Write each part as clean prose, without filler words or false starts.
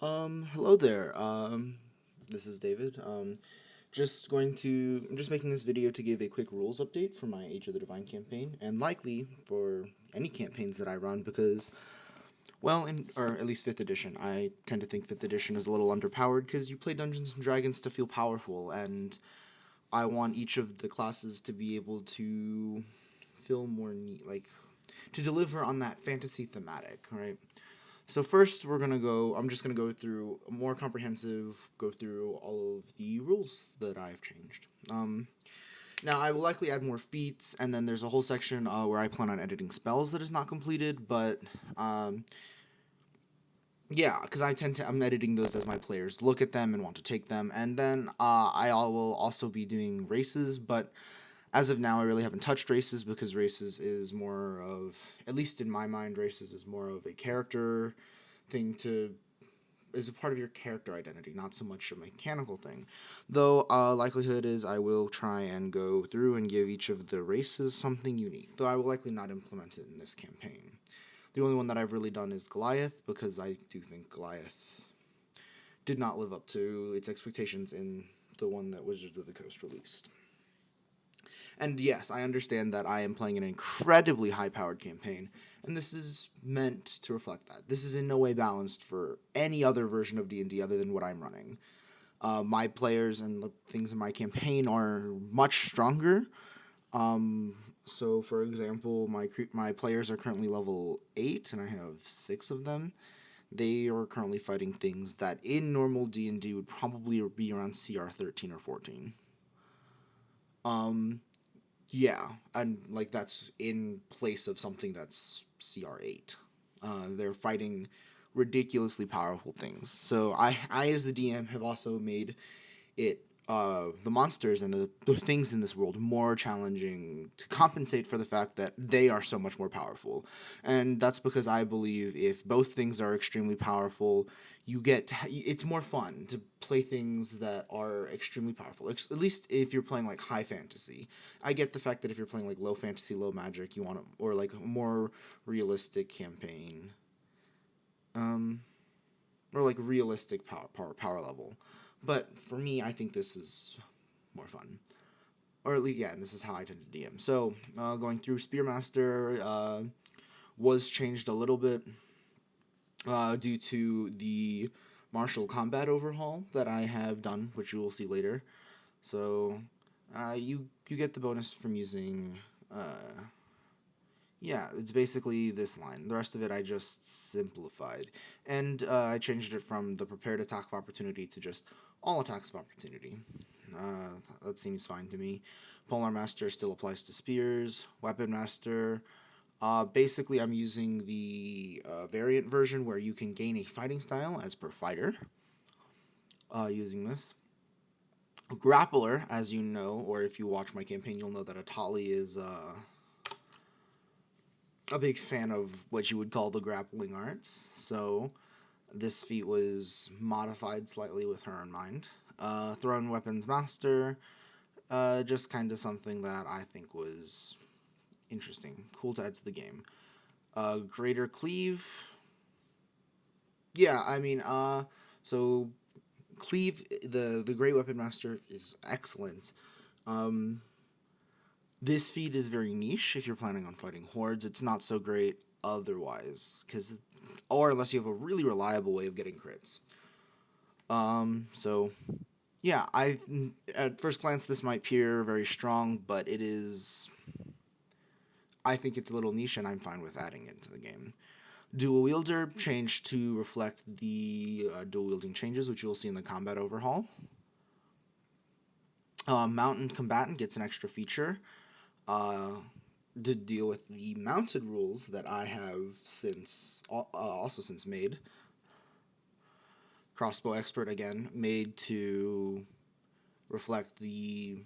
Hello there. This is David. I'm just making this video to give a quick rules update for my Age of the Divine campaign, and likely for any campaigns that I run because, well, or at least 5th edition. I tend to think 5th edition is a little underpowered because you play Dungeons and Dragons to feel powerful, and I want each of the classes to be able to feel more neat, like, to deliver on that fantasy thematic, right? So first, I'm just gonna go through a more comprehensive, go through all of the rules that I've changed. Now I will likely add more feats, and then there's a whole section where I plan on editing spells that is not completed, but um, yeah, because I'm editing those as my players look at them and want to take them, and then will also be doing races, but as of now, I really haven't touched races because races is more of, at least in my mind, races is more of a character thing to is a part of your character identity, not so much a mechanical thing. Though likelihood is I will try and go through and give each of the races something unique. Though I will likely not implement it in this campaign. The only one that I've really done is Goliath because I do think Goliath did not live up to its expectations in the one that Wizards of the Coast released. And yes, I understand that I am playing an incredibly high-powered campaign, and this is meant to reflect that. This is in no way balanced for any other version of D&D other than what I'm running. My players and the things in my campaign are much stronger. So, for example, my players are currently level 8, and I have 6 of them. They are currently fighting things that in normal D&D would probably be around CR 13 or 14. Um, Yeah, and like that's in place of something that's CR8. They're fighting ridiculously powerful things. So I as the DM have also made it the monsters and the things in this world more challenging to compensate for the fact that they are so much more powerful. And that's because I believe if both things are extremely powerful, it's more fun to play things that are extremely powerful. At least if you're playing like high fantasy. I get the fact that if you're playing like low fantasy, low magic, you want or like a more realistic campaign. Um or like realistic power level. But for me, I think this is more fun. Or at least, yeah, and this is how I tend to DM. So, going through Spearmaster was changed a little bit due to the martial combat overhaul that I have done, which you will see later. So, you get the bonus from using. Yeah, it's basically this line. The rest of it I just simplified. And I changed it from the prepared attack of opportunity to just all attacks of opportunity. That seems fine to me. Polar Master still applies to spears. Weapon Master. Basically, I'm using the variant version where you can gain a fighting style as per fighter using this. Grappler, as you know, or if you watch my campaign, you'll know that Atali is a big fan of what you would call the grappling arts. So this feat was modified slightly with her in mind. Thrown Weapons Master, just kind of something that I think was interesting, cool to add to the game. Greater Cleave, yeah, I mean, so Cleave, the Great Weapon Master is excellent. Um, this feat is very niche if you're planning on fighting hordes. It's not so great otherwise, or unless you have a really reliable way of getting crits. So yeah, I at first glance this might appear very strong, but it is. I think it's a little niche, and I'm fine with adding it to the game. Dual wielder changed to reflect the dual wielding changes, which you'll see in the combat overhaul. Mountain combatant gets an extra feature uh, to deal with the mounted rules that I have also since made. Crossbow expert again made to reflect the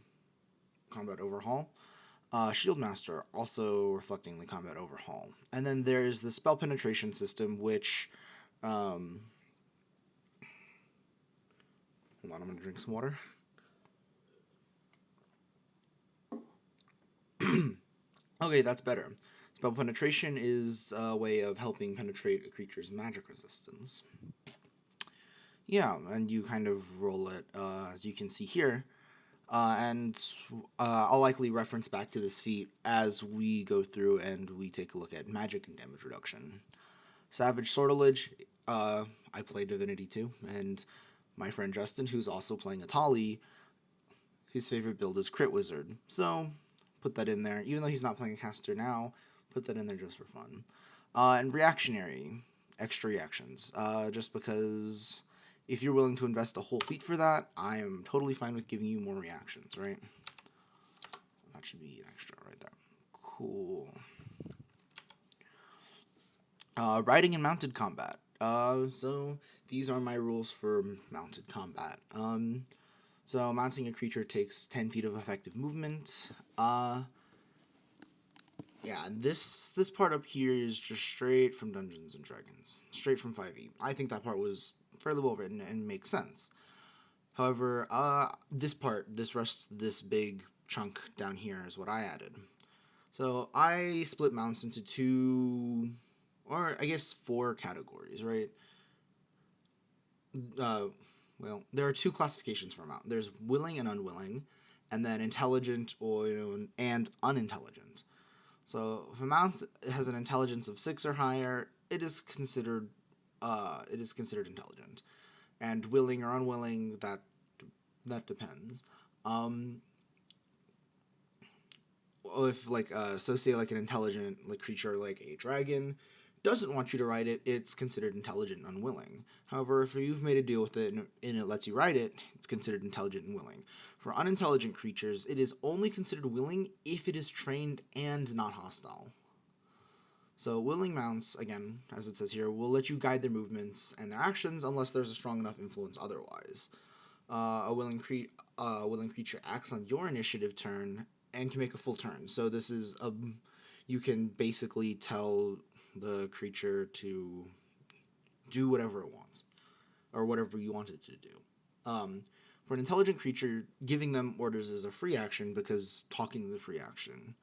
combat overhaul. Shield Master also reflecting the combat overhaul. And then there's the spell penetration system, which hold on, I'm gonna drink some water. Okay, that's better. Spell penetration is a way of helping penetrate a creature's magic resistance. Yeah, and you kind of roll it, as you can see here. And I'll likely reference back to this feat as we go through and we take a look at magic and damage reduction. Savage Sortilege, I play Divinity 2, and my friend Justin, who's also playing Atali, his favorite build is Crit Wizard. So, put that in there. Even though he's not playing a caster now, put that in there just for fun. And Reactionary, extra reactions. Just because if you're willing to invest a whole feat for that, I am totally fine with giving you more reactions, right? That should be extra right there. Cool. Riding and mounted combat. So these are my rules for mounted combat. So mounting a creature takes 10 feet of effective movement. Yeah, this part up here is just straight from Dungeons and Dragons, straight from 5e. I think that part was fairly well written and makes sense. However, this big chunk down here is what I added. So I split mounts into two, or I guess four categories, right? Well, there are two classifications for a mount. There's willing and unwilling, and then intelligent or and unintelligent. So if a mount has an intelligence of 6 or higher, it is considered intelligent. And willing or unwilling, that depends. If say like an intelligent creature like a dragon doesn't want you to ride it, it's considered intelligent and unwilling. However, if you've made a deal with it and it lets you ride it, it's considered intelligent and willing. For unintelligent creatures, it is only considered willing if it is trained and not hostile. So willing mounts, again, as it says here, will let you guide their movements and their actions unless there's a strong enough influence otherwise. A willing creature acts on your initiative turn and can make a full turn. So this is you can basically tell the creature to do whatever it wants, or whatever you want it to do. For an intelligent creature, giving them orders is a free action because talking is a free action.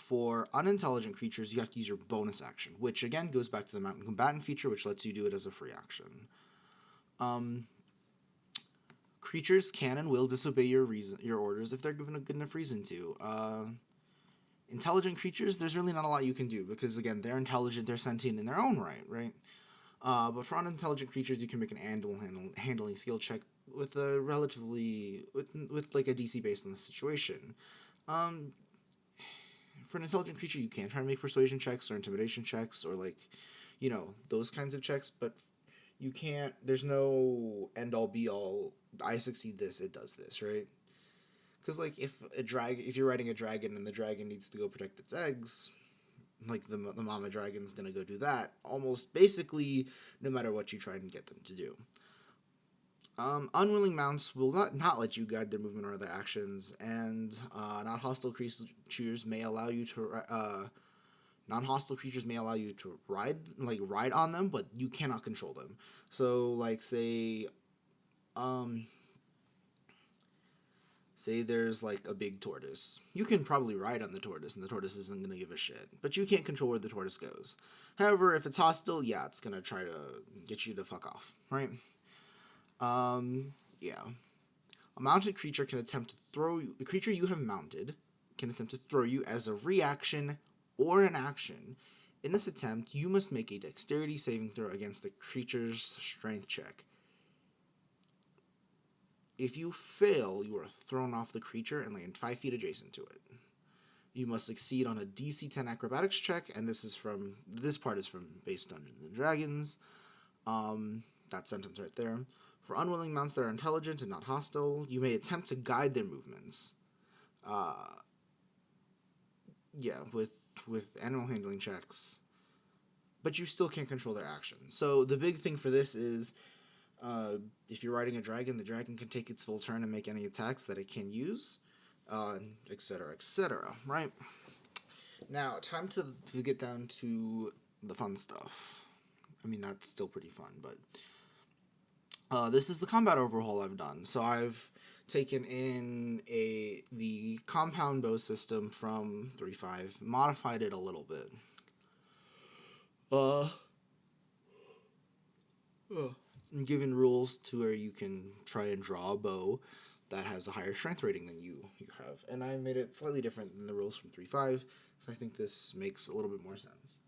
For unintelligent creatures, you have to use your bonus action, which again goes back to the mountain combatant feature, which lets you do it as a free action. Creatures can and will disobey your orders if they're given a good enough reason to. Intelligent creatures, there's really not a lot you can do because again, they're intelligent, they're sentient in their own right? But for unintelligent creatures, you can make an animal handling skill check with a relatively with like a DC based on the situation. For an intelligent creature, you can try to make persuasion checks or intimidation checks or those kinds of checks, but you can't. There's no end all be all. I succeed this, it does this, right? Because if you're riding a dragon and the dragon needs to go protect its eggs, like the mama dragon's gonna go do that almost basically no matter what you try and get them to do. Unwilling mounts will not let you guide their movement or their actions, and non-hostile creatures may allow you to ride on them, but you cannot control them. So say there's like a big tortoise. You can probably ride on the tortoise and the tortoise isn't going to give a shit, but you can't control where the tortoise goes. However, if it's hostile, yeah, it's going to try to get you to fuck off, right? Yeah. A mounted creature can attempt to throw you. The creature you have mounted can attempt to throw you as a reaction or an action. In this attempt, you must make a dexterity saving throw against the creature's strength check. If you fail, you are thrown off the creature and land 5 feet adjacent to it. You must succeed on a DC 10 acrobatics check, and this part is from base Dungeons and Dragons. That sentence right there. For unwilling mounts that are intelligent and not hostile, you may attempt to guide their movements. With animal handling checks, but you still can't control their actions. So the big thing for this is, if you're riding a dragon, the dragon can take its full turn and make any attacks that it can use, etc., right? Now, time to get down to the fun stuff. I mean, that's still pretty fun, but this is the combat overhaul I've done. So I've taken in the compound bow system from 3.5, modified it a little bit. given rules to where you can try and draw a bow that has a higher strength rating than you have. And I made it slightly different than the rules from 3.5, so I think this makes a little bit more sense.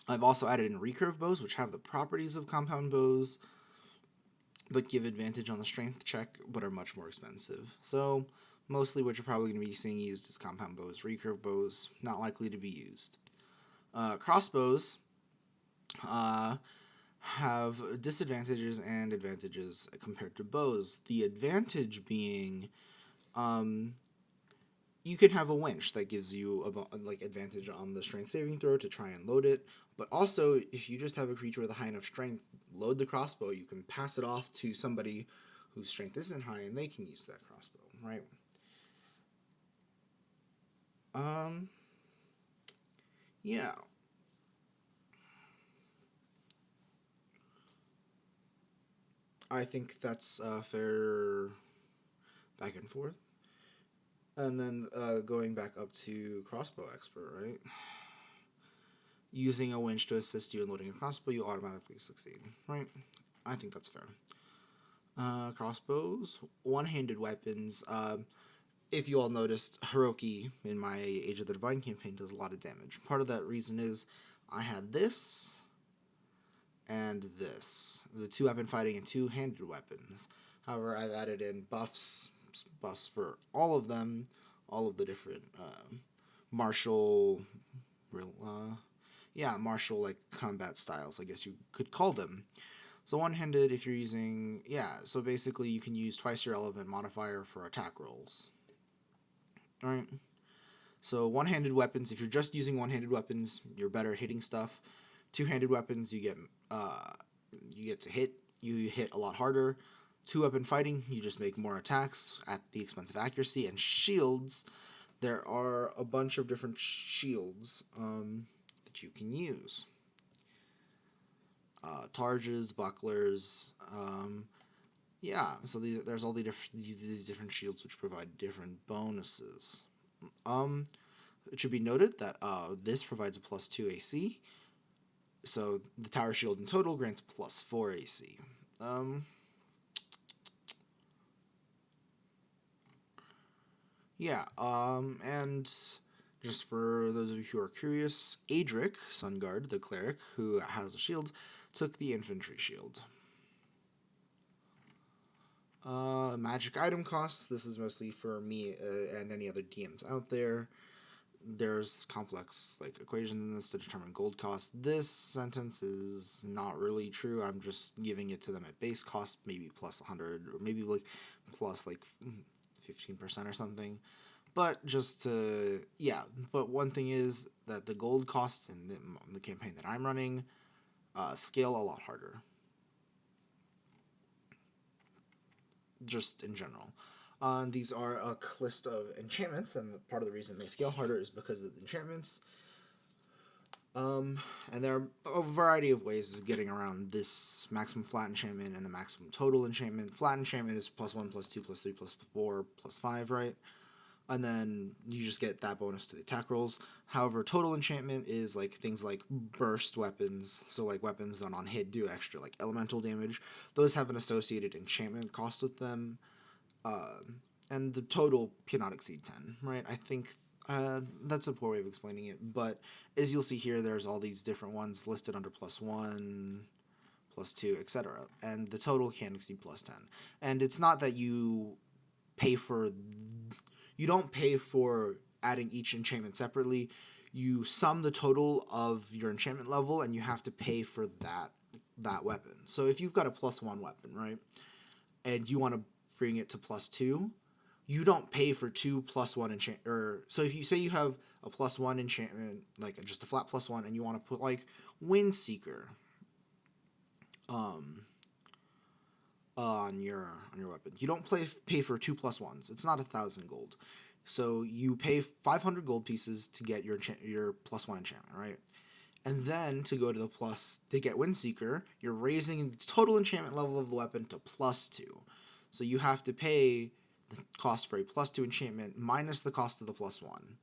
I've also added in recurve bows, which have the properties of compound bows, but give advantage on the strength check, but are much more expensive. So mostly what you're probably going to be seeing used is compound bows. Recurve bows, not likely to be used. Crossbows have disadvantages and advantages compared to bows. The advantage being, you can have a winch that gives you a advantage on the strength saving throw to try and load it. But also, if you just have a creature with a high enough strength, load the crossbow. You can pass it off to somebody whose strength isn't high, and they can use that crossbow, right? Yeah. I think that's fair back and forth. And then going back up to crossbow expert, right? Using a winch to assist you in loading a crossbow, you automatically succeed, right? I think that's fair. Crossbows, one-handed weapons. If you all noticed, Hiroki in my Age of the Divine campaign does a lot of damage. Part of that reason is I had this and this, the two-weapon fighting and two-handed weapons. However, I've added in buffs for all of them, all of the different martial, martial like combat styles, I guess you could call them. So one-handed, if you're using, so basically you can use twice your relevant modifier for attack rolls. Alright. So one-handed weapons, if you're just using one-handed weapons, you're better at hitting stuff. Two-handed weapons, you get to hit. You hit a lot harder. Two-weapon fighting, you just make more attacks at the expense of accuracy. And shields, there are a bunch of different shields that you can use. Targes, bucklers, so there's all these different shields which provide different bonuses. It should be noted that this provides a +2 AC, so the tower shield in total grants +4 AC. And just for those of you who are curious, Adric, Sunguard, the cleric, who has a shield, took the infantry shield. Magic item costs. This is mostly for me and any other DMs out there. There's complex equations in this to determine gold cost. This sentence is not really true. I'm just giving it to them at base cost, maybe plus 100 or maybe plus 15% or something. But but one thing is that the gold costs in the campaign that I'm running scale a lot harder. Just in general. These are a list of enchantments, and part of the reason they scale harder is because of the enchantments. And there are a variety of ways of getting around this maximum flat enchantment and the maximum total enchantment. Flat enchantment is +1, +2, +3, +4, +5, right? And then you just get that bonus to the attack rolls. However, total enchantment is things like burst weapons, so weapons that on hit do extra elemental damage. Those have an associated enchantment cost with them, and the total cannot exceed 10. Right? I think that's a poor way of explaining it, but as you'll see here, there's all these different ones listed under +1, +2, etc., and the total can exceed +10. And it's not that you don't pay for adding each enchantment separately. You sum the total of your enchantment level, and you have to pay for that weapon. So if you've got a +1 weapon, right, and you want to bring it to +2, you don't pay for 2 +1 enchantment. So if you say you have a +1 enchantment, just a flat +1, and you want to put Windseeker on your weapon, you don't pay for 2 +1s. It's not 1,000 gold. So you pay 500 gold pieces to get your +1 enchantment, right? And then to go to to get Windseeker, you're raising the total enchantment level of the weapon to +2. So you have to pay the cost for a +2 enchantment minus the cost of the +1.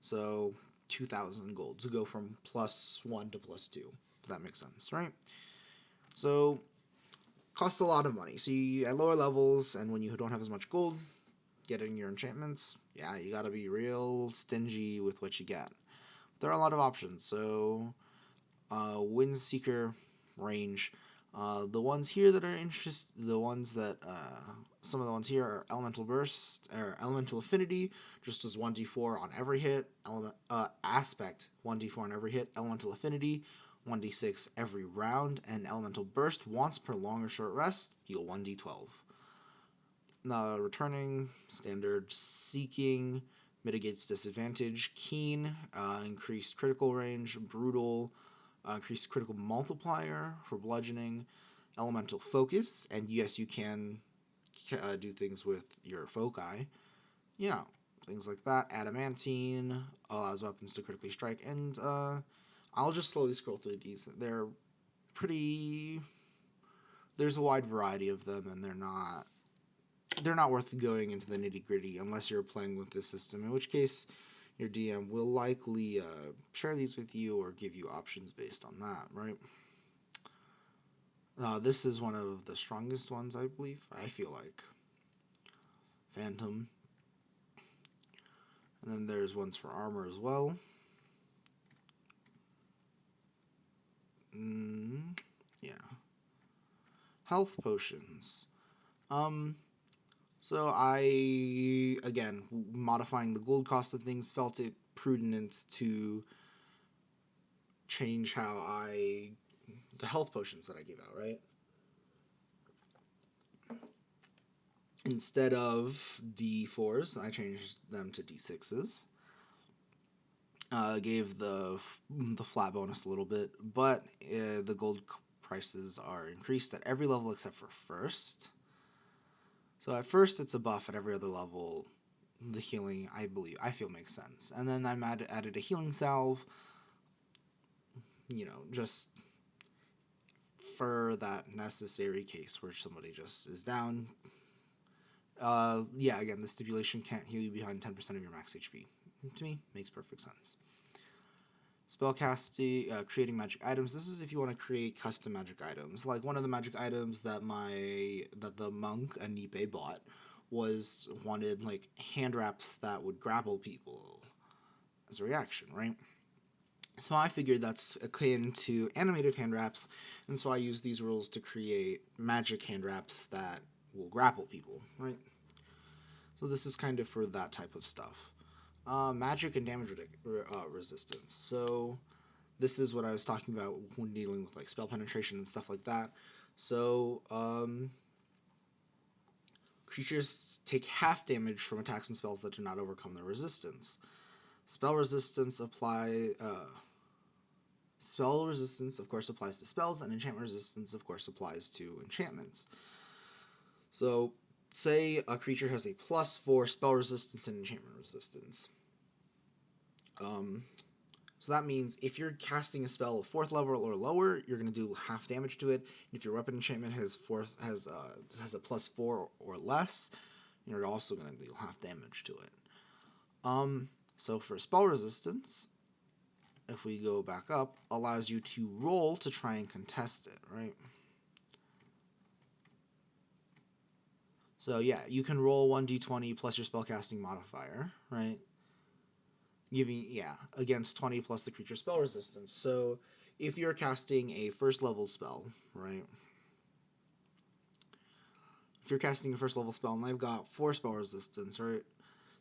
So 2,000 gold to go from +1 to +2, if that makes sense, right? So, costs a lot of money. So, at lower levels, and when you don't have as much gold, getting your enchantments, yeah, you gotta be real stingy with what you get. There are a lot of options. So, Windseeker range. The ones here that are some of the ones here are Elemental Burst, or Elemental Affinity, just as 1d4 on every hit. Aspect, 1d4 on every hit. Elemental Affinity, 1d6 every round. And Elemental Burst, once per long or short rest, heal 1d12. Returning, standard. Seeking, mitigates disadvantage. Keen, increased critical range. Brutal, increased critical multiplier for bludgeoning. Elemental Focus, and yes, you can do things with your foci. Yeah, things like that. Adamantine allows weapons to critically strike, and I'll just slowly scroll through these. They're pretty. There's a wide variety of them, and they're not worth going into the nitty gritty unless you're playing with this system. In which case, your DM will likely share these with you or give you options based on that, right? This is one of the strongest ones, I believe. I feel like. Phantom. And then there's ones for armor as well. Yeah. Health potions. So again, modifying the gold cost of things, felt it prudent to change the health potions that I give out, right? Instead of D4s, I changed them to D6s. Gave the flat bonus a little bit, but the gold prices are increased at every level except for first. So at first it's a buff, at every other level the healing, I feel makes sense. And then I added a healing salve, just for that necessary case where somebody just is down. Again, the stipulation can't heal you behind 10% of your max HP. To me, makes perfect sense. Spellcasting, creating magic items. This is if you want to create custom magic items. Like one of the magic items that the monk Anipe bought wanted like hand wraps that would grapple people as a reaction, right? So I figured that's akin to animated hand wraps, and so I used these rules to create magic hand wraps that will grapple people, right? So this is kind of for that type of stuff. Magic and damage resistance. So this is what I was talking about when dealing with like spell penetration and stuff like that. So creatures take half damage from attacks and spells that do not overcome their resistance. Spell resistance, of course, applies to spells, and enchantment resistance, of course, applies to enchantments. So, say a creature has a +4 spell resistance and enchantment resistance. So that means if you're casting a spell of 4th level or lower, you're going to do half damage to it. And if your weapon enchantment has a +4 or less, you're also going to do half damage to it. So for spell resistance, if we go back up, allows you to roll to try and contest it, right? So yeah, you can roll 1d20 plus your spellcasting modifier, right? Against 20 plus the creature's spell resistance. So if you're casting a first level spell, right? If you're casting a first level spell and they've got 4 spell resistance, right?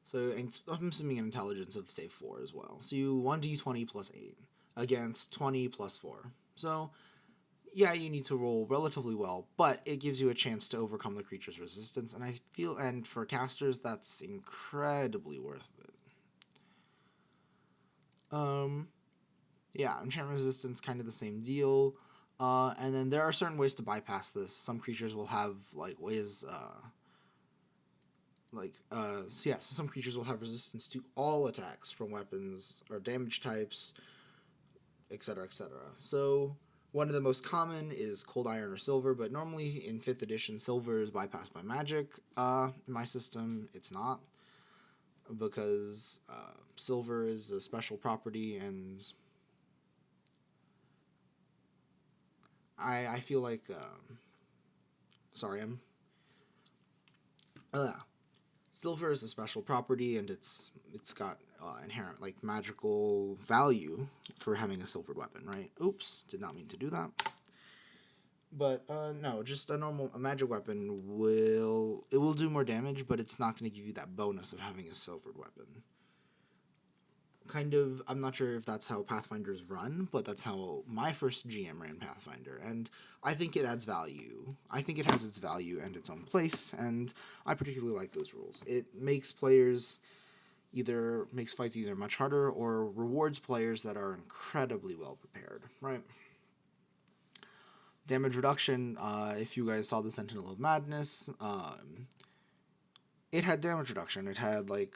So I'm assuming an intelligence of say 4 as well. So you 1d20 plus 8 against 20 plus 4. So yeah, you need to roll relatively well, but it gives you a chance to overcome the creature's resistance, and for casters, that's incredibly worth it. Enchantment resistance, kind of the same deal. And then there are certain ways to bypass this. Some creatures will have ways. Some creatures will have resistance to all attacks from weapons or damage types, etc., etc. So one of the most common is cold iron or silver, but normally in 5th edition, silver is bypassed by magic. In my system, it's not. because silver is a special property, and I feel like sorry, I'm uh, silver is a special property, and it's got inherent like magical value for having a silvered weapon, right? Oops, did not mean to do that. But no, just a magic weapon will do more damage, but it's not going to give you that bonus of having a silvered weapon. Kind of, I'm not sure if that's how Pathfinders run, but that's how my first GM ran Pathfinder, and I think it adds value. I think it has its value and its own place, and I particularly like those rules. It makes fights either much harder or rewards players that are incredibly well prepared, right? Damage reduction, if you guys saw the Sentinel of Madness, it had damage reduction. It had like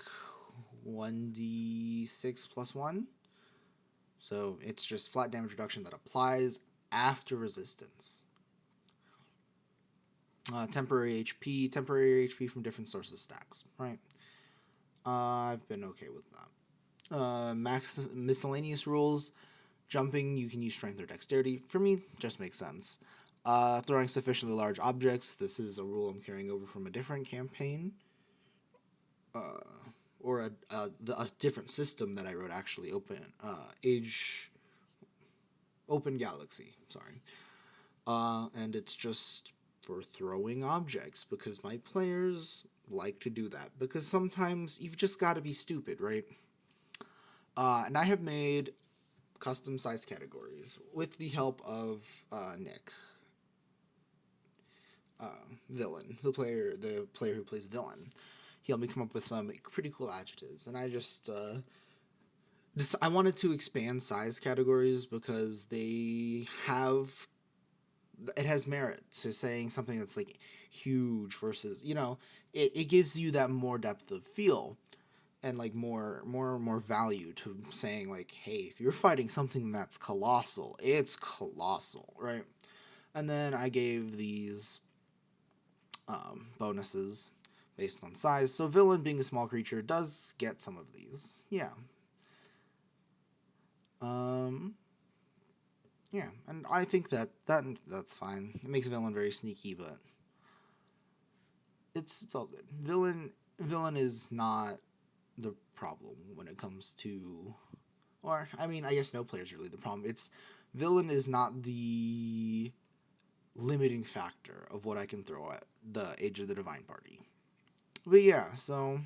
1d6 plus 1. So it's just flat damage reduction that applies after resistance. Temporary HP from different sources stacks, right? I've been okay with that. Max miscellaneous rules. Jumping, you can use strength or dexterity. For me, just makes sense. Throwing sufficiently large objects. This is a rule I'm carrying over from a different campaign. Or a different system that I wrote, actually. Open Galaxy, sorry. And it's just for throwing objects, because my players like to do that. Because sometimes you've just got to be stupid, right? And I have made custom size categories with the help of Nick, Villain, the player who plays Villain. He helped me come up with some pretty cool adjectives, and I wanted to expand size categories because it has merit to saying something that's like huge versus, it gives you that more depth of feel and like more value to saying like, hey, if you're fighting something that's colossal, it's colossal, right? And then I gave these bonuses based on size. So Villain, being a small creature, does get some of these. Yeah. Yeah, and I think that's fine. It makes Villain very sneaky, but it's all good. Villain is not the problem when it comes to, or I mean, I guess no player's really the problem. Villain is not the limiting factor of what I can throw at the Age of the Divine party. But yeah, so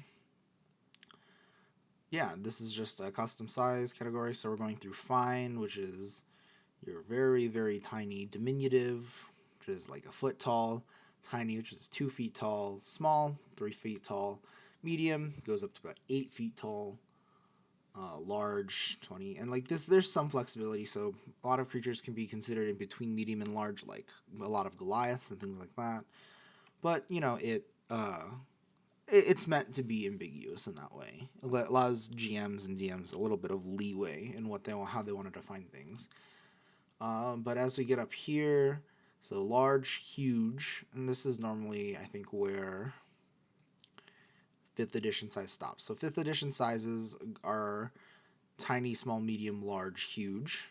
yeah, this is just a custom size category. So we're going through Fine, which is your very, very tiny diminutive, which is like a foot tall. Tiny, which is 2 feet tall. Small, 3 feet tall. Medium goes up to about 8 feet tall. Large, 20. And like this, there's some flexibility. So a lot of creatures can be considered in between medium and large, like a lot of Goliaths and things like that. But it's meant to be ambiguous in that way. It allows GMs and DMs a little bit of leeway in how they want to define things. But as we get up here, so large, huge, and this is normally, I think, where 5th edition size stops. So 5th edition sizes are tiny, small, medium, large, huge.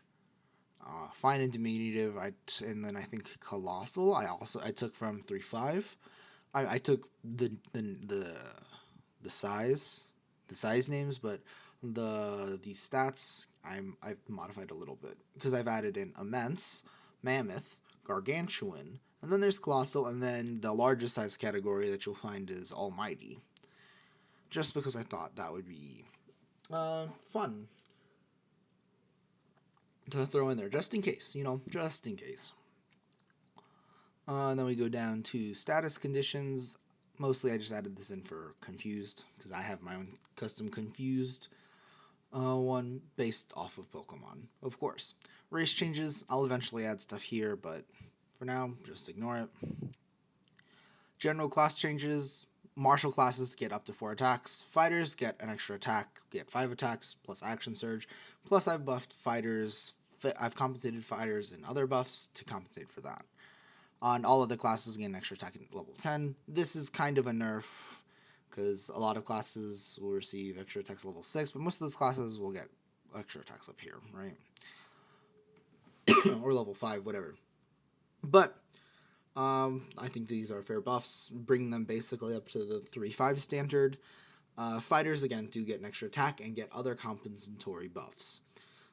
Fine and diminutive, and then I think colossal. I took from 3.5. I took the size names, but the stats I've modified a little bit because I've added in immense, mammoth, gargantuan, and then there's colossal, and then the largest size category that you'll find is almighty. Just because I thought that would be fun to throw in there, just in case, just in case. Then we go down to status conditions. Mostly I just added this in for confused, because I have my own custom confused one based off of Pokemon, of course. Race changes, I'll eventually add stuff here, but for now, just ignore it. General class changes, martial classes get up to 4 attacks, fighters get an extra attack, get 5 attacks, plus action surge, plus I've compensated fighters in other buffs to compensate for that. On all other classes, gain an extra attack at level 10. This is kind of a nerf because a lot of classes will receive extra attacks level 6, but most of those classes will get extra attacks up here, right? Or level 5, whatever. But I think these are fair buffs, bringing them basically up to the 3-5 standard. Fighters, again, do get an extra attack and get other compensatory buffs.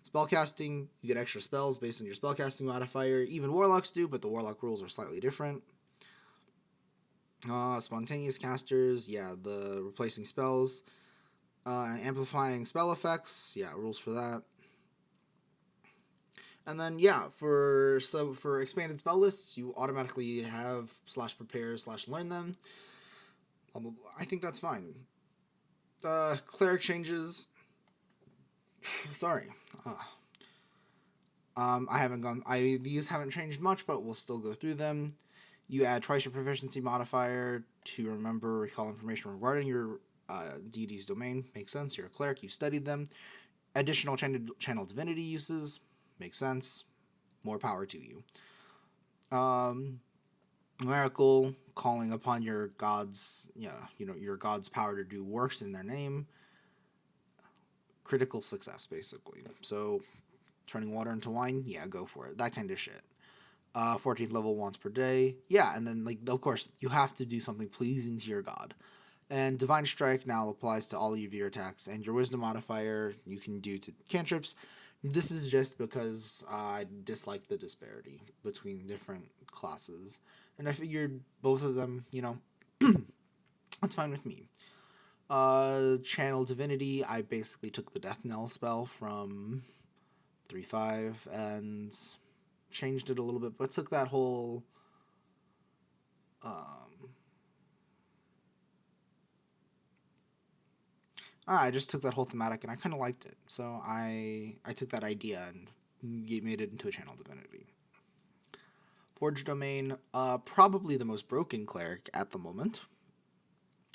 Spellcasting, you get extra spells based on your spellcasting modifier. Even warlocks do, but the warlock rules are slightly different. Spontaneous casters, yeah, the replacing spells. Amplifying spell effects, yeah, rules for that. And then, yeah, for expanded spell lists, you automatically have /prepare/learn them. Blah, blah, blah. I think that's fine. Cleric changes. Sorry. I haven't gone. These haven't changed much, but we'll still go through them. You add twice your proficiency modifier to remember, recall information regarding your deity's domain. Makes sense. You're a cleric. You studied them. Additional channel divinity uses. Makes sense. More power to you. Miracle, calling upon your god's, your god's power to do works in their name. Critical success, basically. So, turning water into wine, yeah, go for it. That kind of shit. 14th level once per day. Yeah, and then, of course, you have to do something pleasing to your god. And Divine Strike now applies to all of your attacks, and your Wisdom modifier you can do to cantrips. This is just because I dislike the disparity between different classes. And I figured both of them, that's fine with me. Channel Divinity, I basically took the Death Knell spell from 3-5 and changed it a little bit, but took that whole I just took that whole thematic and I kind of liked it. So I took that idea and made it into a channel divinity. Forge Domain, probably the most broken cleric at the moment.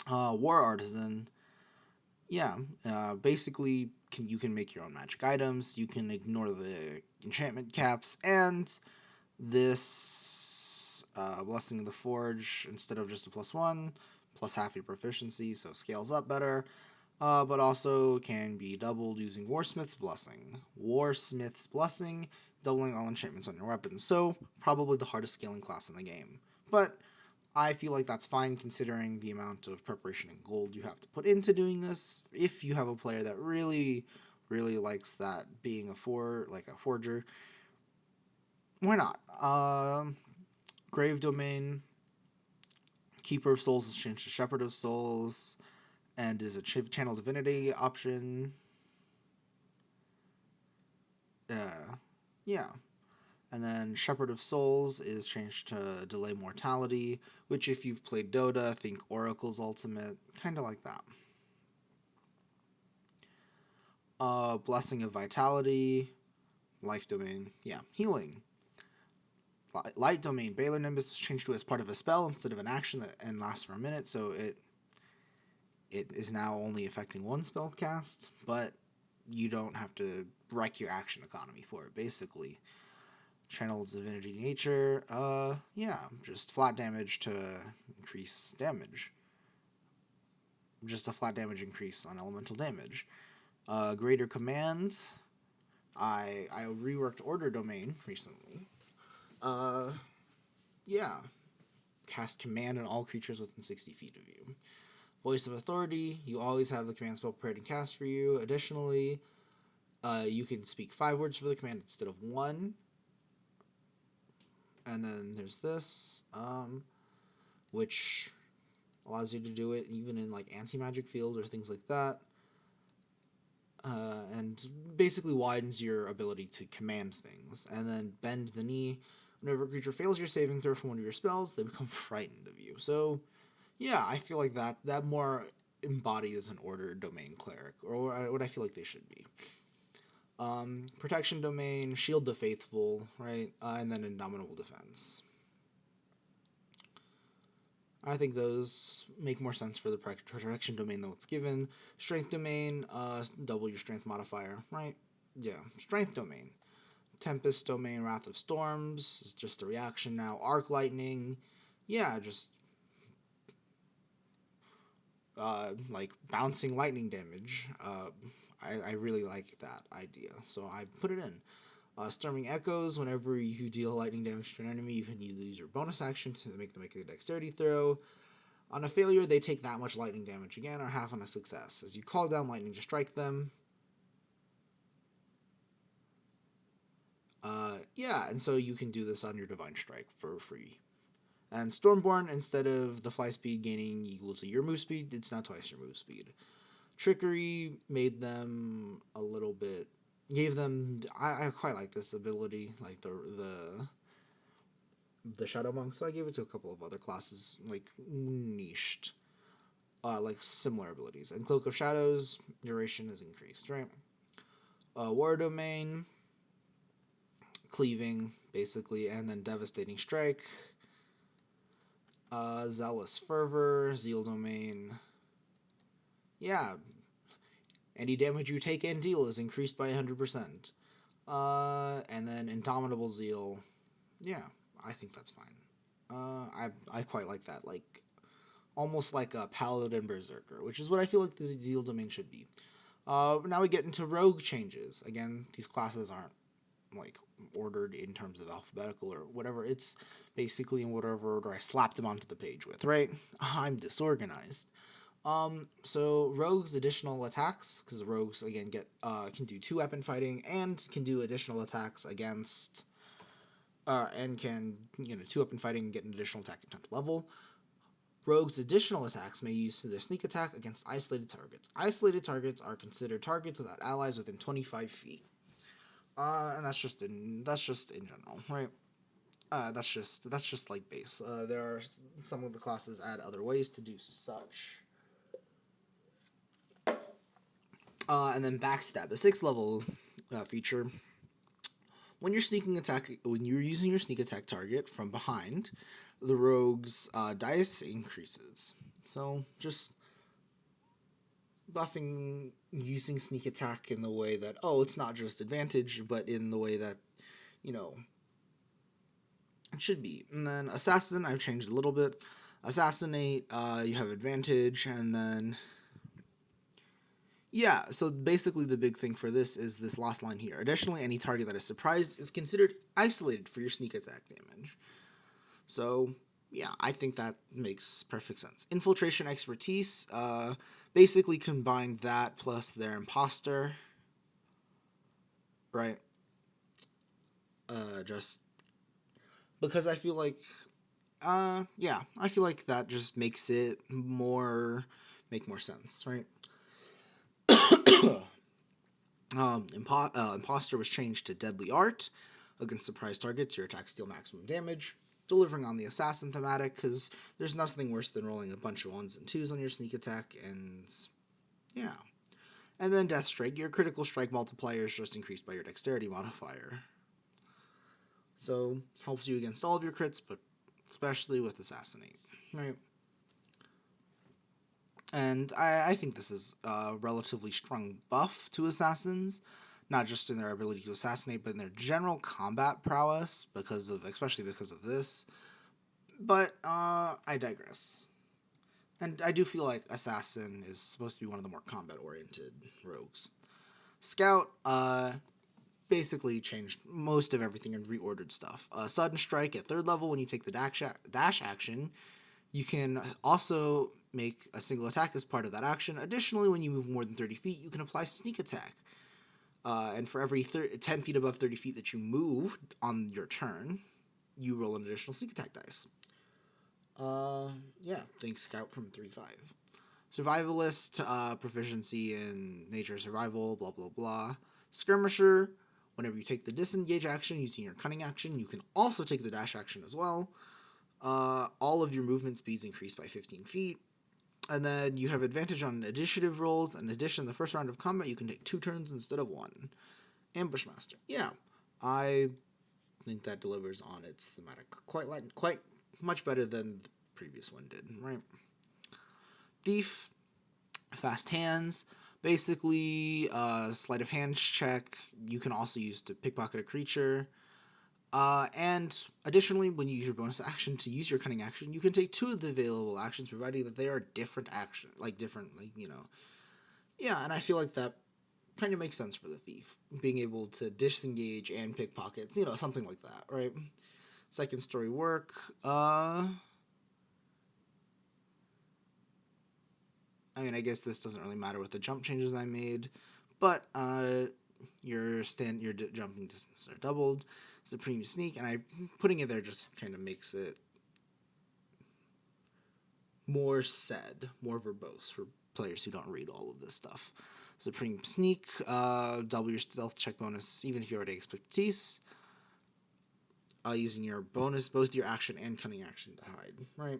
War Artisan, yeah, basically you can make your own magic items, you can ignore the enchantment caps, and this Blessing of the Forge, instead of just a +1, plus half your proficiency, so scales up better. But also can be doubled using Warsmith's Blessing, doubling all enchantments on your weapons. So, probably the hardest scaling class in the game. But I feel like that's fine considering the amount of preparation and gold you have to put into doing this. If you have a player that really, really likes that being a forger, why not? Grave Domain, Keeper of Souls is changed to Shepherd of Souls, and is a channel divinity option. Yeah. And then Shepherd of Souls is changed to Delay Mortality, which if you've played Dota, think Oracle's Ultimate, kind of like that. Blessing of Vitality, Life Domain, yeah, Healing. Light Domain, Baylor Nimbus is changed to as part of a spell instead of an action and lasts for a minute, so it is now only affecting one spell cast, but you don't have to wreck your action economy for it, basically. Channel Divinity Nature, yeah, just flat damage to increase damage. Just a flat damage increase on elemental damage. Greater Command, I reworked Order Domain recently. Yeah, cast command on all creatures within 60 feet of you. Voice of Authority, you always have the command spell prepared and cast for you. Additionally, you can speak 5 words for the command instead of 1. And then there's this, which allows you to do it even in like anti-magic fields or things like that. And basically widens your ability to command things. And then Bend the Knee. Whenever a creature fails your saving throw from one of your spells, they become frightened of you. So, yeah, I feel like that more embodies an Order Domain cleric, or what I feel like they should be. Protection Domain, Shield the Faithful, right? And then Indomitable Defense. I think those make more sense for the Protection Domain than what's given. Strength Domain, double your Strength modifier, right? Yeah, Strength Domain. Tempest Domain, Wrath of Storms is just a reaction now. Arc Lightning, yeah, just like bouncing lightning damage. I really like that idea, so I put it in. Storming Echoes, whenever you deal lightning damage to an enemy, you can use your bonus action to make them make a dexterity throw. On a failure, they take that much lightning damage again, or half on a success. As you call down lightning to strike them. Yeah, and so you can do this on your Divine Strike for free. And Stormborn, instead of the fly speed gaining equal to your move speed, it's now twice your move speed. Trickery made them a little bit, gave them. I quite like this ability, like the Shadow Monk. So I gave it to a couple of other classes, like niched, like similar abilities. And Cloak of Shadows duration is increased, right? War Domain, cleaving basically, and then Devastating Strike. Zealous Fervor, Zeal Domain. Yeah, any damage you take and deal is increased by 100%. And then Indomitable Zeal. Yeah, I think that's fine. I quite like that. Like, almost like a Paladin Berserker, which is what I feel like the Zeal Domain should be. Now we get into rogue changes. Again, these classes aren't like ordered in terms of alphabetical or whatever. It's basically in whatever order I slapped them onto the page with, right? I'm disorganized. So rogues additional attacks, because rogues again get can do 2 weapon fighting and can do additional attacks against and can 2 weapon fighting and get an additional attack at 10th level. Rogues additional attacks may use their sneak attack against isolated targets. Isolated targets are considered targets without allies within 25 feet. And that's just in general, right? That's just like base. There are some of the classes add other ways to do such. And then backstab, a 6th level feature. When you're using your sneak attack target from behind, the rogue's dice increases. So just buffing using sneak attack in the way that it's not just advantage, but in the way that it should be. And then assassin, I've changed a little bit. Assassinate, you have advantage, and then yeah, so basically the big thing for this is this last line here. Additionally, any target that is surprised is considered isolated for your sneak attack damage. So, yeah, I think that makes perfect sense. Infiltration expertise, basically combine that plus their imposter, right? Just because I feel like, I feel like that just makes it make more sense, right? Imposter was changed to Deadly Art. Against surprise targets, your attacks deal maximum damage. Delivering on the assassin thematic, because there's nothing worse than rolling a bunch of 1s and 2s on your sneak attack, and yeah. And then Death Strike, your critical strike multiplier is just increased by your dexterity modifier. So, helps you against all of your crits, but especially with Assassinate, right? And I think this is a relatively strong buff to assassins, not just in their ability to assassinate, but in their general combat prowess, especially because of this. But I digress. And I do feel like Assassin is supposed to be one of the more combat-oriented rogues. Scout, basically changed most of everything and reordered stuff. Sudden Strike at 3rd level, when you take the dash action, you can also make a single attack as part of that action. Additionally, when you move more than 30 feet, you can apply Sneak Attack. And for every 10 feet above 30 feet that you move on your turn, you roll an additional Sneak Attack dice. Think Scout from 3-5. Survivalist, proficiency in nature survival, blah blah blah. Skirmisher, whenever you take the disengage action using your cunning action, you can also take the dash action as well. All of your movement speeds increase by 15 feet. And then you have advantage on initiative rolls. In addition, the first round of combat, you can take 2 turns instead of 1. Ambushmaster. Yeah, I think that delivers on its thematic quite much better than the previous one did, right? Thief, fast hands. Basically, sleight of hand check. You can also use to pickpocket a creature. And additionally, when you use your bonus action to use your cunning action, you can take 2 of the available actions, providing that they are different action, yeah. And I feel like that kind of makes sense for the thief, being able to disengage and pickpockets, something like that, right? Second story work. I mean, I guess this doesn't really matter with the jump changes I made, but your jumping distance are doubled. Supreme Sneak, and putting it there just kind of makes it more more verbose for players who don't read all of this stuff. Supreme Sneak, double your stealth check bonus even if you already expertise. Using your bonus, both your action and cunning action to hide, right?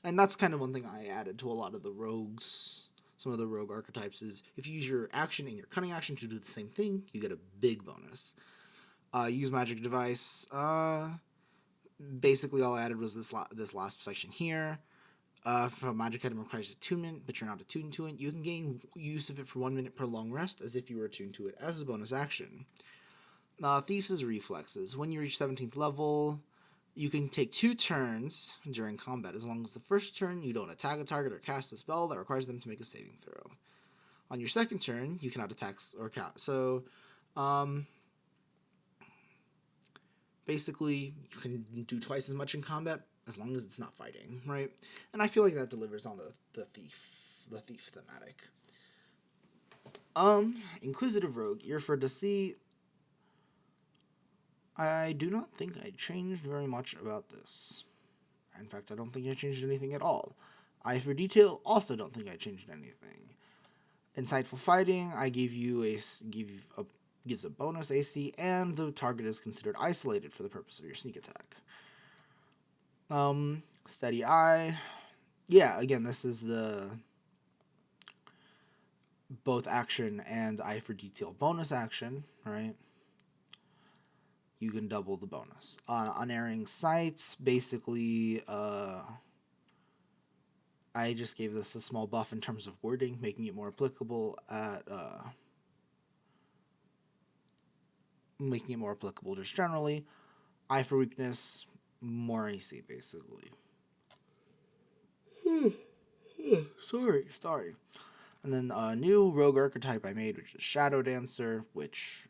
And that's kind of one thing I added to a lot of the rogues. Some of the rogue archetypes is if you use your action and your cunning action to do the same thing, you get a big bonus. Use magic device. Basically, all I added was this last section here. If a magic item requires attunement, but you're not attuned to it, you can gain use of it for 1 minute per long rest, as if you were attuned to it as a bonus action. Thief's reflexes. When you reach 17th level, you can take 2 turns during combat, as long as the first turn you don't attack a target or cast a spell that requires them to make a saving throw. On your second turn, you cannot attack or cast. So, basically, you can do twice as much in combat as long as it's not fighting, right? And I feel like that delivers on the thief thematic. Inquisitive Rogue, Ear for Deceit. I do not think I changed very much about this. In fact, I don't think I changed anything at all. Eye for Detail, also don't think I changed anything. Insightful Fighting, I gives a bonus AC, and the target is considered isolated for the purpose of your sneak attack. Steady Eye, yeah, again, this is the both action and Eye for Detail bonus action, right? You can double the bonus. Unerring Sight, basically, I just gave this a small buff in terms of wording, making it more applicable just generally. Eye for Weakness, more AC, basically. Sorry. And then a new rogue archetype I made, which is Shadow Dancer, which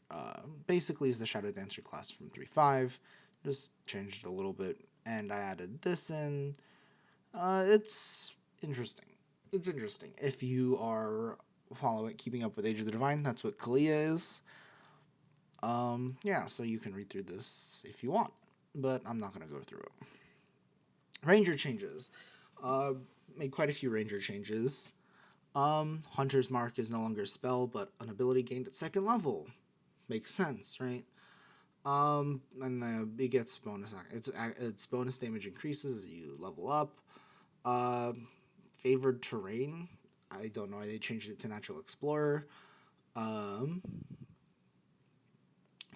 basically is the Shadow Dancer class from 3.5. Just changed it a little bit, and I added this in. It's interesting. If you are keeping up with Age of the Divine, that's what Kalia is. Yeah, so you can read through this if you want, but I'm not going to go through it. Ranger changes. Made quite a few Ranger changes. Hunter's Mark is no longer a spell, but an ability gained at 2nd level. Makes sense, right? And it gets bonus. Its bonus damage increases as you level up. Favored terrain. I don't know why they changed it to Natural Explorer.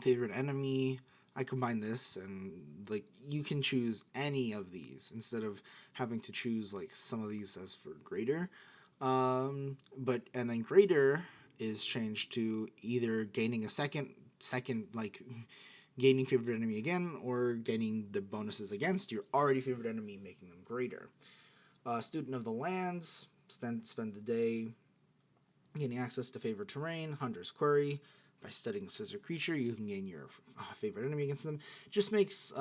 Favorite enemy. I combine this and you can choose any of these instead of having to choose some of these as for greater. And then greater is changed to either gaining a second gaining favorite enemy again, or gaining the bonuses against your already favorite enemy, making them greater. Student of the Lands, spend the day gaining access to favorite terrain. Hunter's Quarry, by studying a specific creature, you can gain your favorite enemy against them. Just makes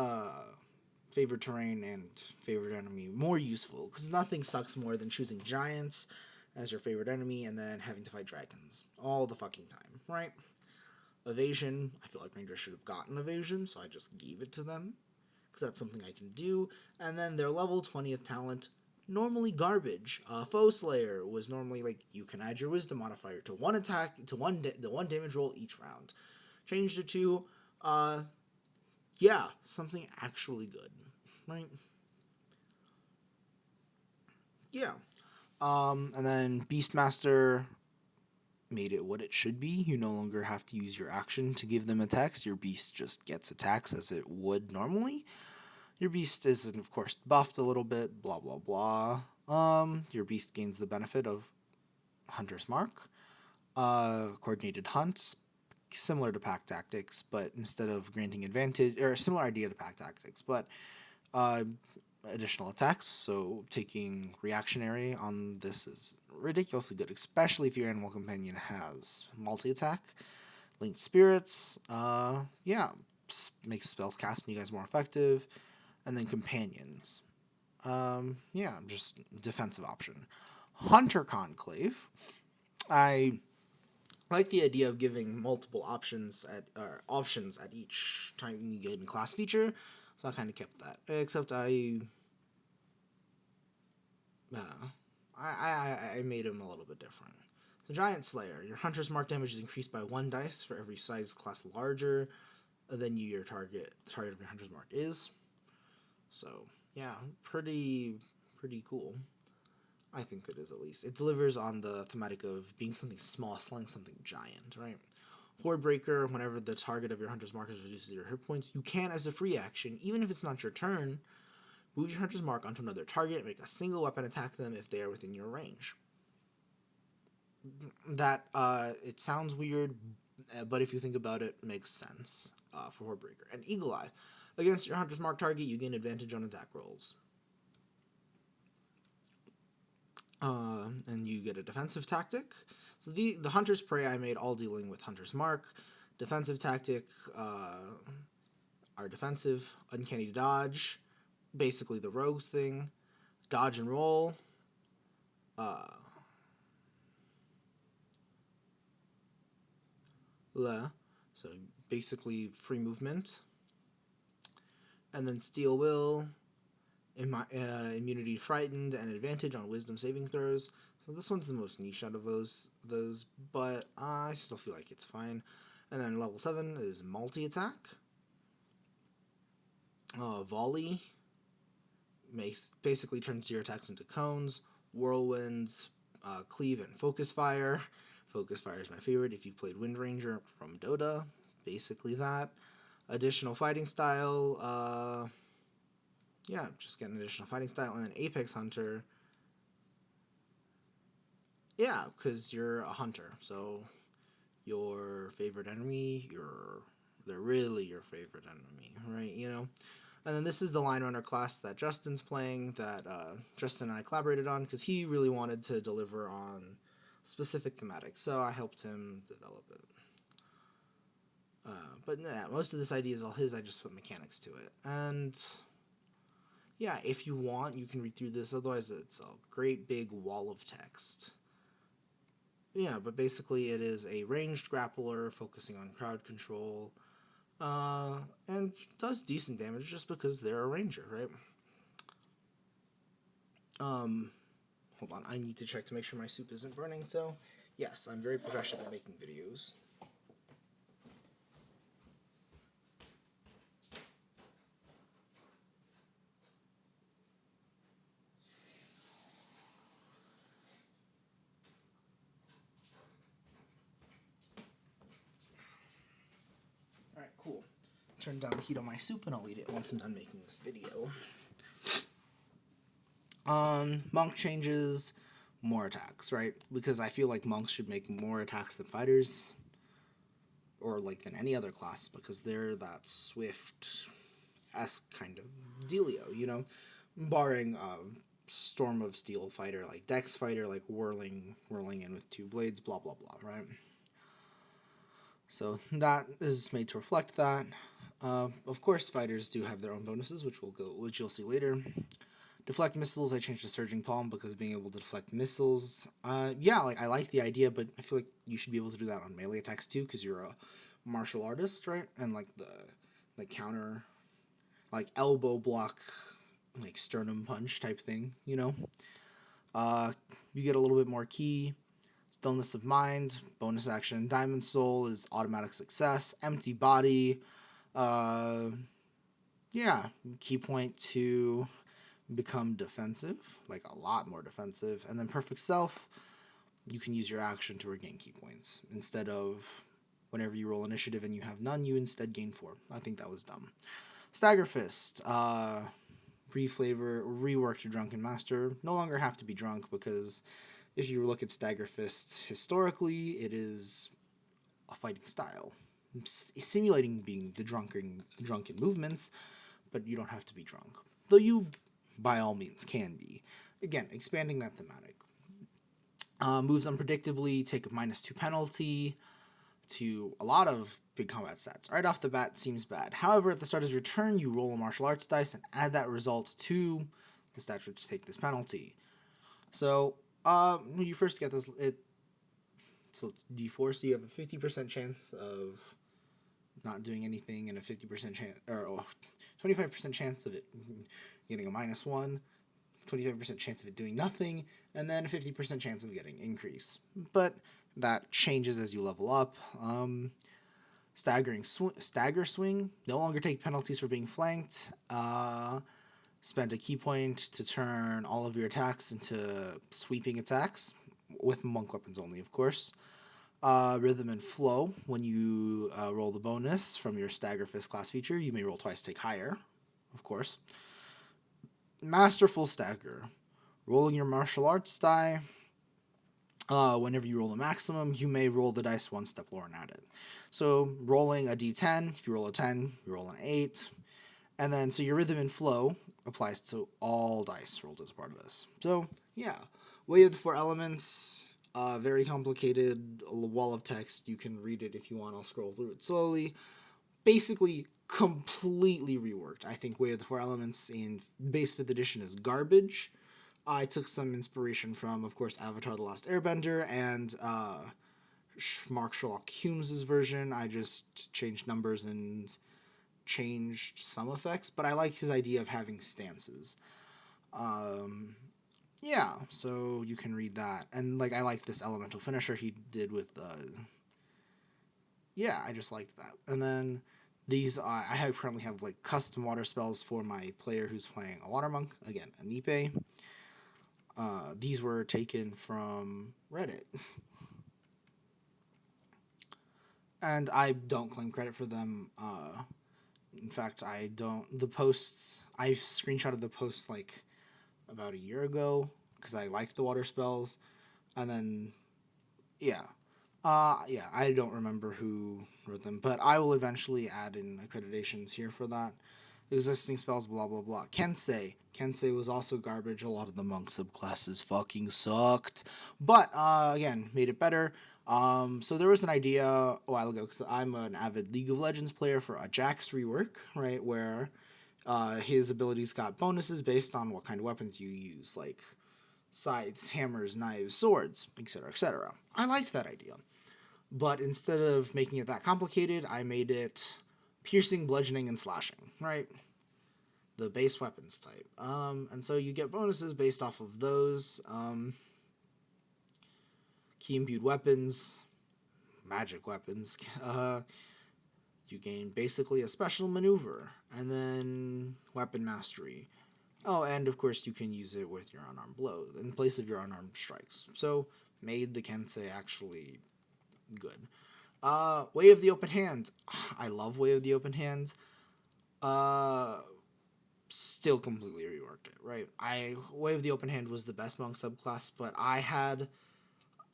favorite terrain and favorite enemy more useful, because nothing sucks more than choosing giants as your favorite enemy and then having to fight dragons all the fucking time, right? Evasion, I feel like Rangers should have gotten evasion, so I just gave it to them, because that's something I can do. And then their level 20th talent, normally garbage. Foe Slayer was normally you can add your wisdom modifier to one attack, to the one damage roll each round. Changed it to something actually good, right? Yeah. And then Beastmaster made it what it should be. You no longer have to use your action to give them attacks. Your beast just gets attacks as it would normally. Your beast is, of course, buffed a little bit, blah, blah, blah. Your beast gains the benefit of Hunter's Mark. Coordinated Hunts similar to pack tactics, but instead of granting advantage, or a similar idea to pack tactics, but uh, additional attacks. So taking reactionary on this is ridiculously good, especially if your animal companion has multi attack, linked spirits. Yeah, makes spells casting you guys more effective, and then companions. Yeah, just defensive option. Hunter Conclave. I like the idea of giving multiple options at each time you get a class feature, so I kind of kept that. Except I made him a little bit different. So Giant Slayer, your Hunter's Mark damage is increased by 1 dice for every size class larger than your target. The target of your Hunter's Mark is. So yeah, pretty cool. I think it is, at least. It delivers on the thematic of being something small, slaying something giant, right? Hordebreaker, whenever the target of your Hunter's Mark reduces your hit points, you can, as a free action, even if it's not your turn, move your Hunter's Mark onto another target and make a single weapon attack them if they are within your range. That, it sounds weird, but if you think about it, makes sense for Hordebreaker. And Eagle Eye. Against your Hunter's Mark target, you gain advantage on attack rolls. And you get a defensive tactic. So the Hunter's Prey I made all dealing with Hunter's Mark. Defensive tactic are defensive. Uncanny Dodge, basically the rogues thing. Dodge and roll. So basically free movement. And then Steel Will, immunity frightened, and advantage on wisdom saving throws. So this one's the most niche out of those, but I still feel like it's fine. And then level 7 is multi-attack. Volley basically turns your attacks into cones. Whirlwinds, cleave, and focus fire. Focus fire is my favorite if you've played Wind Ranger from Dota. Basically that. Additional fighting style, yeah, just get an additional fighting style. And then Apex Hunter, yeah, because you're a hunter, so your favorite enemy, they're really your favorite enemy, right? You know. And then this is the Line Runner class that Justin's playing, that Justin and I collaborated on, because he really wanted to deliver on specific thematics, so I helped him develop it. But yeah, most of this idea is all his. I just put mechanics to it. And yeah, if you want, you can read through this. Otherwise, it's a great big wall of text. Yeah, but basically it is a ranged grappler focusing on crowd control. And does decent damage just because they're a ranger, right? Hold on, I need to check to make sure my soup isn't burning, so yes, I'm very professional at making videos. Alright, cool. Turn down the heat on my soup and I'll eat it once I'm done making this video. Monk changes, more attacks, right? Because I feel like monks should make more attacks than fighters, or like than any other class, because they're that swift-esque kind of dealio, you know? Barring Storm of Steel fighter, like Dex fighter, like whirling in with 2 blades, blah blah blah, right? So that is made to reflect that. Of course, fighters do have their own bonuses, which you'll see later. Deflect missiles, I changed to Surging Palm because being able to deflect missiles, yeah, like I like the idea, but I feel like you should be able to do that on melee attacks too, because you're a martial artist, right? And like the counter, like elbow block, like sternum punch type thing, you know. You get a little bit more ki. Stillness of Mind, bonus action. Diamond Soul is automatic success. Empty Body, yeah, key point to become defensive, like a lot more defensive. And then Perfect Self, you can use your action to regain key points. Instead of whenever you roll initiative and you have none, you instead gain 4. I think that was dumb. Stagger Fist, reworked Drunken Master. No longer have to be drunk, because if you look at Stagger Fist historically, it is a fighting style. simulating being the drunken movements, but you don't have to be drunk. Though you, by all means, can be. Again, expanding that thematic. Moves unpredictably, take a -2 penalty to a lot of big combat stats. Right off the bat, seems bad. However, at the start of your turn, you roll a martial arts dice and add that result to the stats which take this penalty. So, when you first get this, so it's D4, so you have a 50% chance of not doing anything and a 50% chance, or 25% chance of it getting a -1, 25% chance of it doing nothing, and then a 50% chance of getting increase. But that changes as you level up. Stagger swing, no longer take penalties for being flanked. Spend a key point to turn all of your attacks into sweeping attacks, with monk weapons only, of course. Rhythm and flow, when you roll the bonus from your stagger fist class feature, you may roll twice, take higher, of course. Masterful stagger, rolling your martial arts die. Whenever you roll the maximum, you may roll the dice one step lower and add it. So rolling a d10, if you roll a 10, you roll an 8. And then, so your rhythm and flow applies to all dice rolled as part of this. So, yeah. Way of the Four Elements, very complicated, a wall of text. You can read it if you want. I'll scroll through it slowly. Basically, completely reworked. I think Way of the Four Elements in base 5th edition is garbage. I took some inspiration from, of course, Avatar The Last Airbender and Mark Sherlock Holmes' version. I just changed numbers and changed some effects, but I like his idea of having stances. Yeah, so you can read that. And, like, I like this elemental finisher he did with, yeah, I just liked that. And then these, I currently have, like, custom water spells for my player who's playing a water monk. Again, a Nipe. These were taken from Reddit. And I don't claim credit for them. In fact, I don't. The posts, I screenshotted the posts, like, about a year ago, because I liked the water spells. And then, yeah. Yeah, I don't remember who wrote them, but I will eventually add in accreditations here for that. Existing spells, blah, blah, blah. Kensei. Kensei was also garbage. A lot of the monk subclasses fucking sucked. But, again, made it better. So there was an idea a while ago, because I'm an avid League of Legends player, for a Jax rework, right, where his abilities got bonuses based on what kind of weapons you use, like scythes, hammers, knives, swords, etc., etc. I liked that idea. But instead of making it that complicated, I made it piercing, bludgeoning, and slashing, right? The base weapons type. And so you get bonuses based off of those. Key imbued weapons, magic weapons. You gain basically a special maneuver, and then weapon mastery. Oh, and of course you can use it with your unarmed blows in place of your unarmed strikes. So made the Kensei actually good. Way of the Open Hand. I love Way of the Open Hand. Still completely reworked it, right? Way of the Open Hand was the best monk subclass, but I